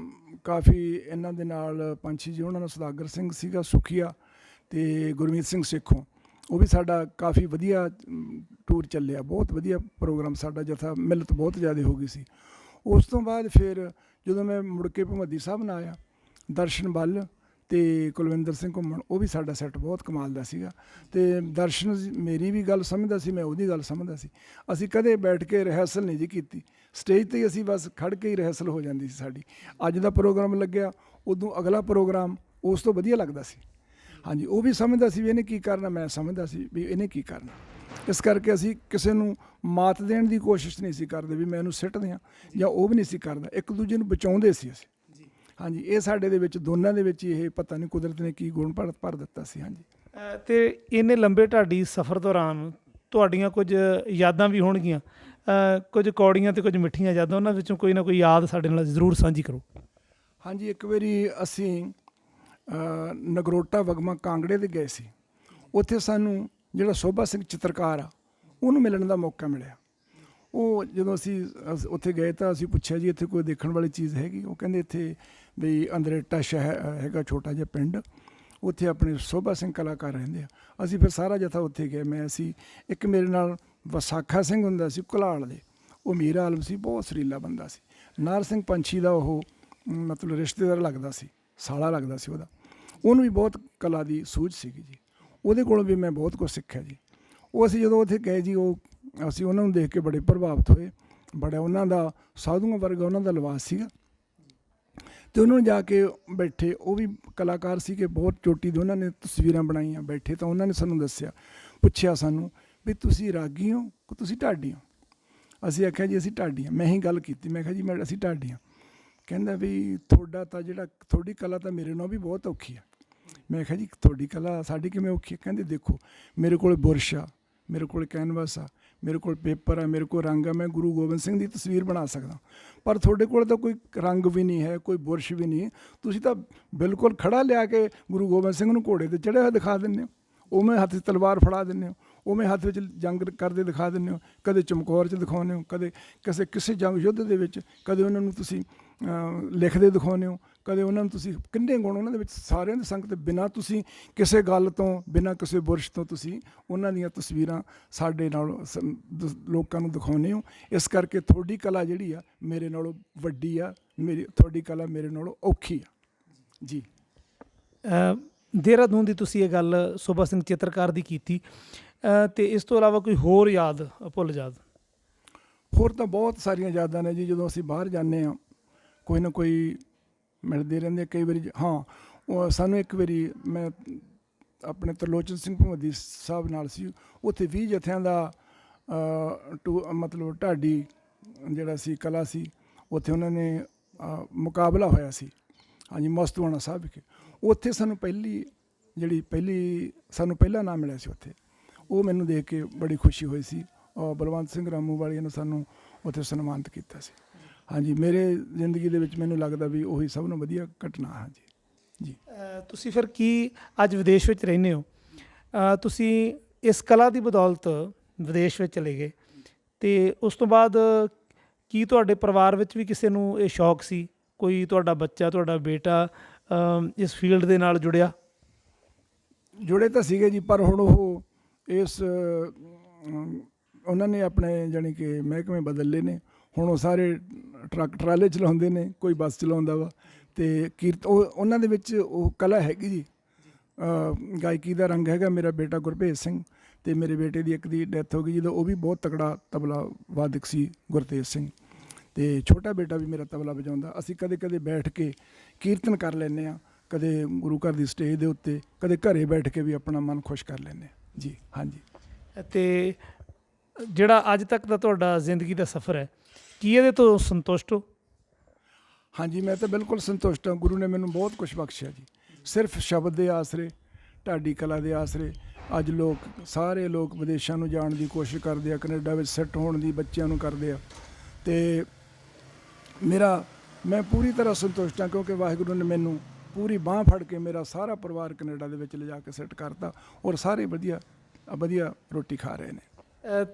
ਕਾਫੀ ਇਹਨਾਂ ਦੇ ਨਾਲ, ਪੰਛੀ ਜੀ ਉਹਨਾਂ ਨਾਲ ਸੁਦਾਗਰ ਸਿੰਘ ਸੀਗਾ ਸੁਖੀਆ, ਅਤੇ ਗੁਰਮੀਤ ਸਿੰਘ ਸੇਖੋਂ, ਉਹ ਵੀ ਸਾਡਾ ਕਾਫੀ ਵਧੀਆ ਟੂਰ ਚੱਲਿਆ, ਬਹੁਤ ਵਧੀਆ ਪ੍ਰੋਗਰਾਮ ਸਾਡਾ, ਜਥਾ ਮਿਲਤ ਬਹੁਤ ਜ਼ਿਆਦਾ ਹੋ ਗਈ ਸੀ। ਉਸ ਤੋਂ ਬਾਅਦ ਫਿਰ ਜਦੋਂ ਮੈਂ ਮੁੜ ਕੇ ਭਮੱਦੀ ਸਾਹਿਬ ਨਾਲ ਆਇਆ, ਦਰਸ਼ਨ ਬੱਲ ਅਤੇ ਕੁਲਵਿੰਦਰ ਸਿੰਘ ਘੁੰਮਣ, ਉਹ ਵੀ ਸਾਡਾ ਸੈੱਟ ਬਹੁਤ ਕਮਾਲ ਦਾ ਸੀਗਾ, ਅਤੇ ਦਰਸ਼ਨ ਮੇਰੀ ਵੀ ਗੱਲ ਸਮਝਦਾ ਸੀ, ਮੈਂ ਉਹਦੀ ਗੱਲ ਸਮਝਦਾ ਸੀ। ਅਸੀਂ ਕਦੇ ਬੈਠ ਕੇ ਰਿਹਰਸਲ ਨਹੀਂ ਜੀ ਕੀਤੀ, ਸਟੇਜ 'ਤੇ ਹੀ ਅਸੀਂ ਬਸ ਖੜ੍ਹ ਕੇ ਹੀ ਰਿਹਰਸਲ ਹੋ ਜਾਂਦੀ ਸੀ ਸਾਡੀ। ਅੱਜ ਦਾ ਪ੍ਰੋਗਰਾਮ ਲੱਗਿਆ, ਉਦੋਂ ਅਗਲਾ ਪ੍ਰੋਗਰਾਮ ਉਸ ਤੋਂ ਵਧੀਆ ਲੱਗਦਾ ਸੀ। ਹਾਂਜੀ, ਉਹ ਵੀ ਸਮਝਦਾ ਸੀ ਵੀ ਇਹਨੇ ਕੀ ਕਰਨਾ, ਮੈਂ ਸਮਝਦਾ ਸੀ ਵੀ ਇਹਨੇ ਕੀ ਕਰਨਾ। ਇਸ ਕਰਕੇ ਅਸੀਂ ਕਿਸੇ ਨੂੰ ਮਾਤ ਦੇਣ ਦੀ ਕੋਸ਼ਿਸ਼ ਨਹੀਂ ਸੀ ਕਰਦੇ ਵੀ ਮੈਂ ਇਹਨੂੰ ਸਿੱਟ ਦਿਆਂ, ਜਾਂ ਉਹ ਵੀ ਨਹੀਂ ਸੀ ਕਰਦਾ, ਇੱਕ ਦੂਜੇ ਨੂੰ ਬਚਾਉਂਦੇ ਸੀ ਅਸੀਂ। ਹਾਂਜੀ, ਇਹ ਸਾਡੇ ਦੇ ਵਿੱਚ ਦੋਨਾਂ ਦੇ ਵਿੱਚ ਇਹ ਪਤਾ ਨਹੀਂ ਕੁਦਰਤ ਨੇ ਕੀ ਗੁਣ ਭਰ ਦਿੱਤਾ ਸੀ। ਹਾਂਜੀ। ਅਤੇ ਇੰਨੇ ਲੰਬੇ ਢਾਡੀ ਸਫ਼ਰ ਦੌਰਾਨ ਤੁਹਾਡੀਆਂ ਕੁਝ ਯਾਦਾਂ ਵੀ ਹੋਣਗੀਆਂ, ਕੁਝ ਕੌੜੀਆਂ ਅਤੇ ਕੁਝ ਮਿੱਠੀਆਂ ਯਾਦਾਂ, ਉਹਨਾਂ ਵਿੱਚੋਂ ਕੋਈ ਨਾ ਕੋਈ ਯਾਦ ਸਾਡੇ ਨਾਲ ਜ਼ਰੂਰ ਸਾਂਝੀ ਕਰੋ। ਹਾਂਜੀ, ਇੱਕ ਵਾਰੀ ਅਸੀਂ ਨਗਰੋਟਾ ਵਗਮਾ ਕਾਂਗੜੇ ਦੇ ਗਏ ਸੀ, ਉੱਥੇ ਸਾਨੂੰ ਜਿਹੜਾ ਸੋਭਾ ਸਿੰਘ ਚਿੱਤਰਕਾਰ ਆ, ਉਹਨੂੰ ਮਿਲਣ ਦਾ ਮੌਕਾ ਮਿਲਿਆ। ਉਹ ਜਦੋਂ ਅਸੀਂ ਉੱਥੇ ਗਏ ਤਾਂ ਅਸੀਂ ਪੁੱਛਿਆ ਜੀ ਇੱਥੇ ਕੋਈ ਦੇਖਣ ਵਾਲੀ ਚੀਜ਼ ਹੈਗੀ? ਉਹ ਕਹਿੰਦੇ ਇੱਥੇ ਵੀ ਅੰਦਰੇਟਾ ਸ਼ਹਿਰ ਹੈਗਾ, ਛੋਟਾ ਜਿਹਾ ਪਿੰਡ, ਉੱਥੇ ਆਪਣੇ ਸੋਭਾ ਸਿੰਘ ਕਲਾਕਾਰ ਰਹਿੰਦੇ ਆ। ਅਸੀਂ ਫਿਰ ਸਾਰਾ ਜਥਾ ਉੱਥੇ ਗਏ। ਅਸੀਂ ਇੱਕ ਮੇਰੇ ਨਾਲ ਵਿਸਾਖਾ ਸਿੰਘ ਹੁੰਦਾ ਸੀ ਘੁਲਾਲ ਦੇ, ਉਹ ਮੀਰਾ ਆਲਮ ਸੀ, ਬਹੁਤ ਸੁਰੀਲਾ ਬੰਦਾ ਸੀ। ਨਾਰ ਸਿੰਘ ਪੰਛੀ ਦਾ ਉਹ ਮਤਲਬ ਰਿਸ਼ਤੇਦਾਰ ਲੱਗਦਾ ਸੀ, ਸਾਲਾ ਲੱਗਦਾ ਸੀ ਉਹਦਾ, ਉਹਨੂੰ ਵੀ ਬਹੁਤ ਕਲਾ ਦੀ ਸੂਝ ਸੀਗੀ ਜੀ, ਉਹਦੇ ਕੋਲੋਂ ਵੀ ਮੈਂ ਬਹੁਤ ਕੁਛ ਸਿੱਖਿਆ ਜੀ। ਉਹ ਅਸੀਂ ਜਦੋਂ ਉੱਥੇ ਗਏ ਜੀ, ਅਸੀਂ ਉਹਨਾਂ ਨੂੰ ਦੇਖ ਕੇ ਬੜੇ ਪ੍ਰਭਾਵਿਤ ਹੋਏ, ਬੜਾ ਉਹਨਾਂ ਦਾ ਸਾਧੂਆਂ ਵਰਗਾ ਉਹਨਾਂ ਦਾ ਲਿਬਾਸ ਸੀਗਾ, ਅਤੇ ਉਹਨਾਂ ਨੂੰ ਜਾ ਕੇ ਬੈਠੇ, ਉਹ ਵੀ ਕਲਾਕਾਰ ਸੀਗੇ, ਬਹੁਤ ਚੋਟੀ ਦੇ ਉਹਨਾਂ ਨੇ ਤਸਵੀਰਾਂ ਬਣਾਈਆਂ। ਬੈਠੇ ਤਾਂ ਉਹਨਾਂ ਨੇ ਸਾਨੂੰ ਦੱਸਿਆ, ਪੁੱਛਿਆ ਸਾਨੂੰ ਵੀ ਤੁਸੀਂ ਰਾਗੀ ਹੋ ਕਿ ਤੁਸੀਂ ਢਾਡੀ ਹੋ? ਅਸੀਂ ਆਖਿਆ ਜੀ ਅਸੀਂ ਢਾਡੀ ਹਾਂ। ਮੈਂ ਹੀ ਗੱਲ ਕੀਤੀ, ਮੈਂ ਕਿਹਾ ਜੀ ਅਸੀਂ ਢਾਡੀ ਹਾਂ। ਕਹਿੰਦਾ ਵੀ ਤੁਹਾਡਾ ਤਾਂ ਤੁਹਾਡੀ ਕਲਾ ਤਾਂ ਮੇਰੇ ਨਾਲ ਵੀ ਬਹੁਤ ਔਖੀ ਆ। ਮੈਂ ਕਿਹਾ ਜੀ ਤੁਹਾਡੀ ਕਲਾ ਸਾਡੀ ਕਿਵੇਂ ਔਖੀ ਹੈ? ਕਹਿੰਦੇ ਦੇਖੋ ਮੇਰੇ ਕੋਲ ਬੁਰਸ਼ ਆ, ਮੇਰੇ ਕੋਲ ਕੈਨਵਸ ਆ, ਮੇਰੇ ਕੋਲ ਪੇਪਰ ਆ, ਮੇਰੇ ਕੋਲ ਰੰਗ ਆ, ਮੈਂ ਗੁਰੂ ਗੋਬਿੰਦ ਸਿੰਘ ਦੀ ਤਸਵੀਰ ਬਣਾ ਸਕਦਾ, ਪਰ ਤੁਹਾਡੇ ਕੋਲ ਤਾਂ ਕੋਈ ਰੰਗ ਵੀ ਨਹੀਂ ਹੈ, ਕੋਈ ਬੁਰਸ਼ ਵੀ ਨਹੀਂ, ਤੁਸੀਂ ਤਾਂ ਬਿਲਕੁਲ ਖੜਾ ਲਿਆ ਕੇ ਗੁਰੂ ਗੋਬਿੰਦ ਸਿੰਘ ਨੂੰ ਘੋੜੇ 'ਤੇ ਚੜ੍ਹਿਆ ਹੋਇਆ ਦਿਖਾ ਦਿੰਦੇ ਹੋ, ਉਵੇਂ ਹੱਥ 'ਚ ਤਲਵਾਰ ਫੜਾ ਦਿੰਦੇ ਹੋ, ਉਵੇਂ ਹੱਥ ਵਿੱਚ ਜੰਗ ਕਰਦੇ ਦਿਖਾ ਦਿੰਦੇ ਹੋ, ਕਦੇ ਚਮਕੌਰ 'ਚ ਦਿਖਾਉਂਦੇ ਹੋ, ਕਦੇ ਕਿਸੇ ਜੰਗ ਯੁੱਧ ਦੇ ਵਿੱਚ, ਕਦੇ ਉਹਨਾਂ ਨੂੰ ਤੁਸੀਂ ਲਿਖਦੇ ਦਿਖਾਉਂਦੇ ਹੋ, ਕਦੇ ਉਹਨਾਂ ਨੂੰ ਤੁਸੀਂ ਕਿੰਨੇ ਗੁਣ ਉਹਨਾਂ ਦੇ ਵਿੱਚ ਸਾਰਿਆਂ ਦੇ ਸੰਗਤ ਬਿਨਾਂ ਤੁਸੀਂ ਕਿਸੇ ਗੱਲ ਤੋਂ, ਬਿਨਾਂ ਕਿਸੇ ਬੁਰਸ਼ ਤੋਂ ਤੁਸੀਂ ਉਹਨਾਂ ਦੀਆਂ ਤਸਵੀਰਾਂ ਸਾਡੇ ਨਾਲ ਲੋਕਾਂ ਨੂੰ ਦਿਖਾਉਂਦੇ ਹੋ। ਇਸ ਕਰਕੇ ਤੁਹਾਡੀ ਕਲਾ ਜਿਹੜੀ ਆ ਮੇਰੇ ਨਾਲੋਂ ਵੱਡੀ ਆ, ਤੁਹਾਡੀ ਕਲਾ ਮੇਰੇ ਨਾਲੋਂ ਔਖੀ ਆ ਜੀ। ਦੇਹਰਾਦੂਨ ਦੀ ਤੁਸੀਂ ਇਹ ਗੱਲ ਸੂਬਾ ਸਿੰਘ ਚਿੱਤਰਕਾਰ ਦੀ ਕੀਤੀ, ਤੇ ਇਸ ਤੋਂ ਇਲਾਵਾ ਕੋਈ ਹੋਰ ਯਾਦ, ਭੁੱਲ ਯਾਦ? ਹੋਰ ਤਾਂ ਬਹੁਤ ਸਾਰੀਆਂ ਯਾਦਾਂ ਨੇ ਜੀ। ਜਦੋਂ ਅਸੀਂ ਬਾਹਰ ਜਾਂਦੇ ਹਾਂ ਕੋਈ ਨਾ ਕੋਈ ਮਿਲਦੇ ਰਹਿੰਦੇ। ਕਈ ਵਾਰੀ ਹਾਂ, ਉਹ ਸਾਨੂੰ ਇੱਕ ਵਾਰੀ ਮੈਂ ਆਪਣੇ ਤਰਲੋਚਨ ਸਿੰਘ ਭਗਵਤੀ ਸਾਹਿਬ ਨਾਲ ਸੀ, ਉੱਥੇ 20 ਜਥਿਆਂ ਦਾ ਮਤਲਬ ਢਾਡੀ ਜਿਹੜਾ ਸੀ ਕਲਾ ਸੀ, ਉੱਥੇ ਉਹਨਾਂ ਨੇ ਮੁਕਾਬਲਾ ਹੋਇਆ ਸੀ, ਹਾਂਜੀ, ਮਸਤੂਆਣਾ ਸਾਹਿਬ ਵਿਖੇ। ਉੱਥੇ ਸਾਨੂੰ ਸਾਨੂੰ ਪਹਿਲਾ ਨਾਮ ਮਿਲਿਆ ਸੀ ਉੱਥੇ। ਉਹ ਮੈਨੂੰ ਦੇਖ ਕੇ ਬੜੀ ਖੁਸ਼ੀ ਹੋਈ ਸੀ। ਬਲਵੰਤ ਸਿੰਘ ਰਾਮੂ ਵਾਲੀਆਂ ਨੇ ਸਾਨੂੰ ਉੱਥੇ ਸਨਮਾਨਿਤ ਕੀਤਾ ਸੀ। ਹਾਂਜੀ, ਮੇਰੇ ਜ਼ਿੰਦਗੀ ਦੇ ਵਿੱਚ ਮੈਨੂੰ ਲੱਗਦਾ ਵੀ ਉਹੀ ਸਭ ਤੋਂ ਵਧੀਆ ਘਟਨਾ। ਹਾਂਜੀ ਜੀ। ਤੁਸੀਂ ਫਿਰ ਕੀ ਅੱਜ ਵਿਦੇਸ਼ ਵਿੱਚ ਰਹਿੰਦੇ ਹੋ, ਤੁਸੀਂ ਇਸ ਕਲਾ ਦੀ ਬਦੌਲਤ ਵਿਦੇਸ਼ ਵਿੱਚ ਚਲੇ ਗਏ, ਅਤੇ ਉਸ ਤੋਂ ਬਾਅਦ ਕੀ ਤੁਹਾਡੇ ਪਰਿਵਾਰ ਵਿੱਚ ਵੀ ਕਿਸੇ ਨੂੰ ਇਹ ਸ਼ੌਕ ਸੀ? ਕੋਈ ਤੁਹਾਡਾ ਬੱਚਾ, ਤੁਹਾਡਾ ਬੇਟਾ ਇਸ ਫੀਲਡ ਦੇ ਨਾਲ ਜੁੜੇ ਤਾਂ ਸੀਗੇ ਜੀ, ਪਰ ਹੁਣ ਉਹ ਉਹਨਾਂ ਨੇ ਆਪਣੇ ਜਾਣੀ ਕਿ ਮਹਿਕਮੇ ਬਦਲ ਲਏ ਨੇ। ਹੁਣ ਉਹ ਸਾਰੇ ਟਰੱਕ ਟਰਾਲੇ ਚਲਾਉਂਦੇ ਨੇ, ਕੋਈ ਬੱਸ ਚਲਾਉਂਦਾ ਵਾ, ਅਤੇ ਉਹਨਾਂ ਦੇ ਵਿੱਚ ਉਹ ਕਲਾ ਹੈਗੀ ਜੀ। ਗਾਇਕੀ ਦਾ ਰੰਗ ਹੈਗਾ। ਮੇਰਾ ਬੇਟਾ ਗੁਰਭੇਜ ਸਿੰਘ, ਅਤੇ ਮੇਰੇ ਬੇਟੇ ਦੀ ਇੱਕ ਦੀ ਡੈਥ ਹੋ ਗਈ ਜਦੋਂ, ਉਹ ਵੀ ਬਹੁਤ ਤਕੜਾ ਤਬਲਾ ਵਾਦਕ ਸੀ, ਗੁਰਤੇਜ ਸਿੰਘ। ਅਤੇ ਛੋਟਾ ਬੇਟਾ ਵੀ ਮੇਰਾ ਤਬਲਾ ਵਜਾਉਂਦਾ। ਅਸੀਂ ਕਦੇ ਕਦੇ ਬੈਠ ਕੇ ਕੀਰਤਨ ਕਰ ਲੈਂਦੇ ਹਾਂ, ਕਦੇ ਗੁਰੂ ਘਰ ਦੀ ਸਟੇਜ ਦੇ ਉੱਤੇ, ਕਦੇ ਘਰੇ ਬੈਠ ਕੇ ਵੀ ਆਪਣਾ ਮਨ ਖੁਸ਼ ਕਰ ਲੈਂਦੇ ਹਾਂ ਜੀ। ਹਾਂਜੀ। ਅਤੇ ਜਿਹੜਾ ਅੱਜ ਤੱਕ ਦਾ ਤੁਹਾਡਾ ਜ਼ਿੰਦਗੀ ਦਾ ਸਫ਼ਰ ਹੈ, ਕੀ ਇਹਦੇ ਤੋਂ ਸੰਤੁਸ਼ਟ ਹੋ? ਹਾਂਜੀ, ਮੈਂ ਤਾਂ ਬਿਲਕੁਲ ਸੰਤੁਸ਼ਟ ਹਾਂ। ਗੁਰੂ ਨੇ ਮੈਨੂੰ ਬਹੁਤ ਕੁਛ ਬਖਸ਼ਿਆ ਜੀ। ਸਿਰਫ ਸ਼ਬਦ ਦੇ ਆਸਰੇ, ਢਾਡੀ ਕਲਾ ਦੇ ਆਸਰੇ ਅੱਜ ਸਾਰੇ ਲੋਕ ਵਿਦੇਸ਼ਾਂ ਨੂੰ ਜਾਣ ਦੀ ਕੋਸ਼ਿਸ਼ ਕਰਦੇ ਆ, ਕੈਨੇਡਾ ਵਿੱਚ ਸੈੱਟ ਹੋਣ ਦੀ ਬੱਚਿਆਂ ਨੂੰ ਕਰਦੇ ਆ। ਅਤੇ ਮੈਂ ਪੂਰੀ ਤਰ੍ਹਾਂ ਸੰਤੁਸ਼ਟ ਹਾਂ, ਕਿਉਂਕਿ ਵਾਹਿਗੁਰੂ ਨੇ ਮੈਨੂੰ ਪੂਰੀ ਬਾਂਹ ਫੜ ਕੇ ਮੇਰਾ ਸਾਰਾ ਪਰਿਵਾਰ ਕੈਨੇਡਾ ਦੇ ਵਿੱਚ ਲਿਜਾ ਕੇ ਸੈੱਟ ਕਰਤਾ, ਔਰ ਸਾਰੇ ਵਧੀਆ ਰੋਟੀ ਖਾ ਰਹੇ ਨੇ।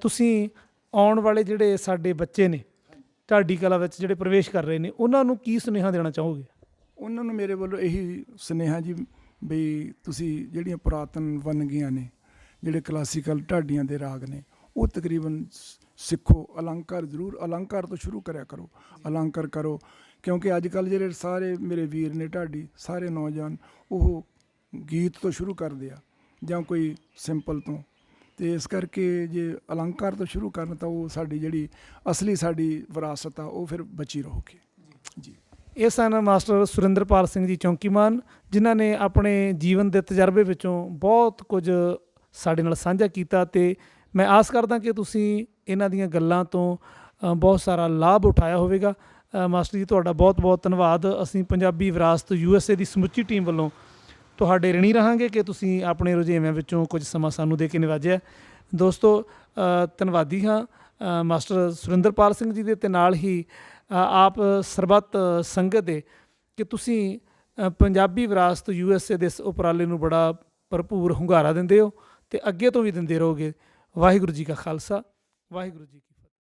ਤੁਸੀਂ ਆਉਣ ਵਾਲੇ ਜਿਹੜੇ ਸਾਡੇ ਬੱਚੇ ਨੇ ਢਾਡੀ ਕਲਾ ਵਿੱਚ ਜਿਹੜੇ ਪ੍ਰਵੇਸ਼ ਕਰ ਰਹੇ ਨੇ, ਉਹਨਾਂ ਨੂੰ ਕੀ ਸੁਨੇਹਾ ਦੇਣਾ ਚਾਹੋਗੇ? ਉਹਨਾਂ ਨੂੰ ਮੇਰੇ ਵੱਲੋਂ ਇਹੀ ਸੁਨੇਹਾ ਜੀ, ਬਈ ਤੁਸੀਂ ਜਿਹੜੀਆਂ ਪੁਰਾਤਨ ਵੰਨਗੀਆਂ ਨੇ, ਜਿਹੜੇ ਕਲਾਸੀਕਲ ਢਾਡੀਆਂ ਦੇ ਰਾਗ ਨੇ, ਉਹ ਤਕਰੀਬਨ ਸਿੱਖੋ। ਅਲੰਕਾਰ ਤੋਂ ਸ਼ੁਰੂ ਕਰਿਆ ਕਰੋ, ਅਲੰਕਾਰ ਕਰੋ, ਕਿਉਂਕਿ ਅੱਜ ਕੱਲ੍ਹ ਜਿਹੜੇ ਸਾਰੇ ਮੇਰੇ ਵੀਰ ਨੇ ਢਾਡੀ, ਸਾਰੇ ਨੌਜਵਾਨ, ਉਹ ਗੀਤ ਤੋਂ ਸ਼ੁਰੂ ਕਰਦੇ ਆ ਜਾਂ ਕੋਈ ਸਿੰਪਲ ਤੋਂ। ਅਤੇ ਇਸ ਕਰਕੇ ਜੇ ਅਲੰਕਾਰ ਤੋਂ ਸ਼ੁਰੂ ਕਰਨ ਤਾਂ ਉਹ ਸਾਡੀ ਜਿਹੜੀ ਅਸਲੀ ਸਾਡੀ ਵਿਰਾਸਤ ਆ, ਉਹ ਫਿਰ ਬਚੀ ਰਹੂਗੀ ਜੀ। ਇਹ ਸਨ ਮਾਸਟਰ ਸੁਰਿੰਦਰਪਾਲ ਸਿੰਘ ਜੀ ਚੌਂਕੀਮਾਨ, ਜਿਨ੍ਹਾਂ ਨੇ ਆਪਣੇ ਜੀਵਨ ਦੇ ਤਜਰਬੇ ਵਿੱਚੋਂ ਬਹੁਤ ਕੁਝ ਸਾਡੇ ਨਾਲ ਸਾਂਝਾ ਕੀਤਾ, ਅਤੇ ਮੈਂ ਆਸ ਕਰਦਾ ਕਿ ਤੁਸੀਂ ਇਹਨਾਂ ਦੀਆਂ ਗੱਲਾਂ ਤੋਂ ਬਹੁਤ ਸਾਰਾ ਲਾਭ ਉਠਾਇਆ ਹੋਵੇਗਾ। ਮਾਸਟਰ ਜੀ, ਤੁਹਾਡਾ ਬਹੁਤ ਬਹੁਤ ਧੰਨਵਾਦ। ਅਸੀਂ ਪੰਜਾਬੀ ਵਿਰਾਸਤ USA ਦੀ ਸਮੁੱਚੀ ਟੀਮ ਵੱਲੋਂ ਤੁਹਾਡੇ ਰਿਣੀ ਰਹਾਂਗੇ ਕਿ ਤੁਸੀਂ ਆਪਣੇ ਰੁਝੇਵਿਆਂ ਵਿੱਚੋਂ ਕੁਝ ਸਮਾਂ ਸਾਨੂੰ ਦੇ ਕੇ ਨਿਵਾਜਿਆ। ਦੋਸਤੋ, ਧੰਨਵਾਦੀ ਹਾਂ ਮਾਸਟਰ ਸੁਰਿੰਦਰਪਾਲ ਸਿੰਘ ਜੀ ਦੇ, ਅਤੇ ਨਾਲ ਹੀ ਆਪ ਸਰਬੱਤ ਸੰਗਤ ਦੇ, ਕਿ ਤੁਸੀਂ ਪੰਜਾਬੀ ਵਿਰਾਸਤ USA ਦੇ ਇਸ ਉਪਰਾਲੇ ਨੂੰ ਬੜਾ ਭਰਪੂਰ ਹੁੰਗਾਰਾ ਦਿੰਦੇ ਹੋ, ਅਤੇ ਅੱਗੇ ਤੋਂ ਵੀ ਦਿੰਦੇ ਰਹੋਗੇ। ਵਾਹਿਗੁਰੂ ਜੀ ਕਾ ਖਾਲਸਾ, ਵਾਹਿਗੁਰੂ ਜੀ ਕੀ ਫਤਿਹ।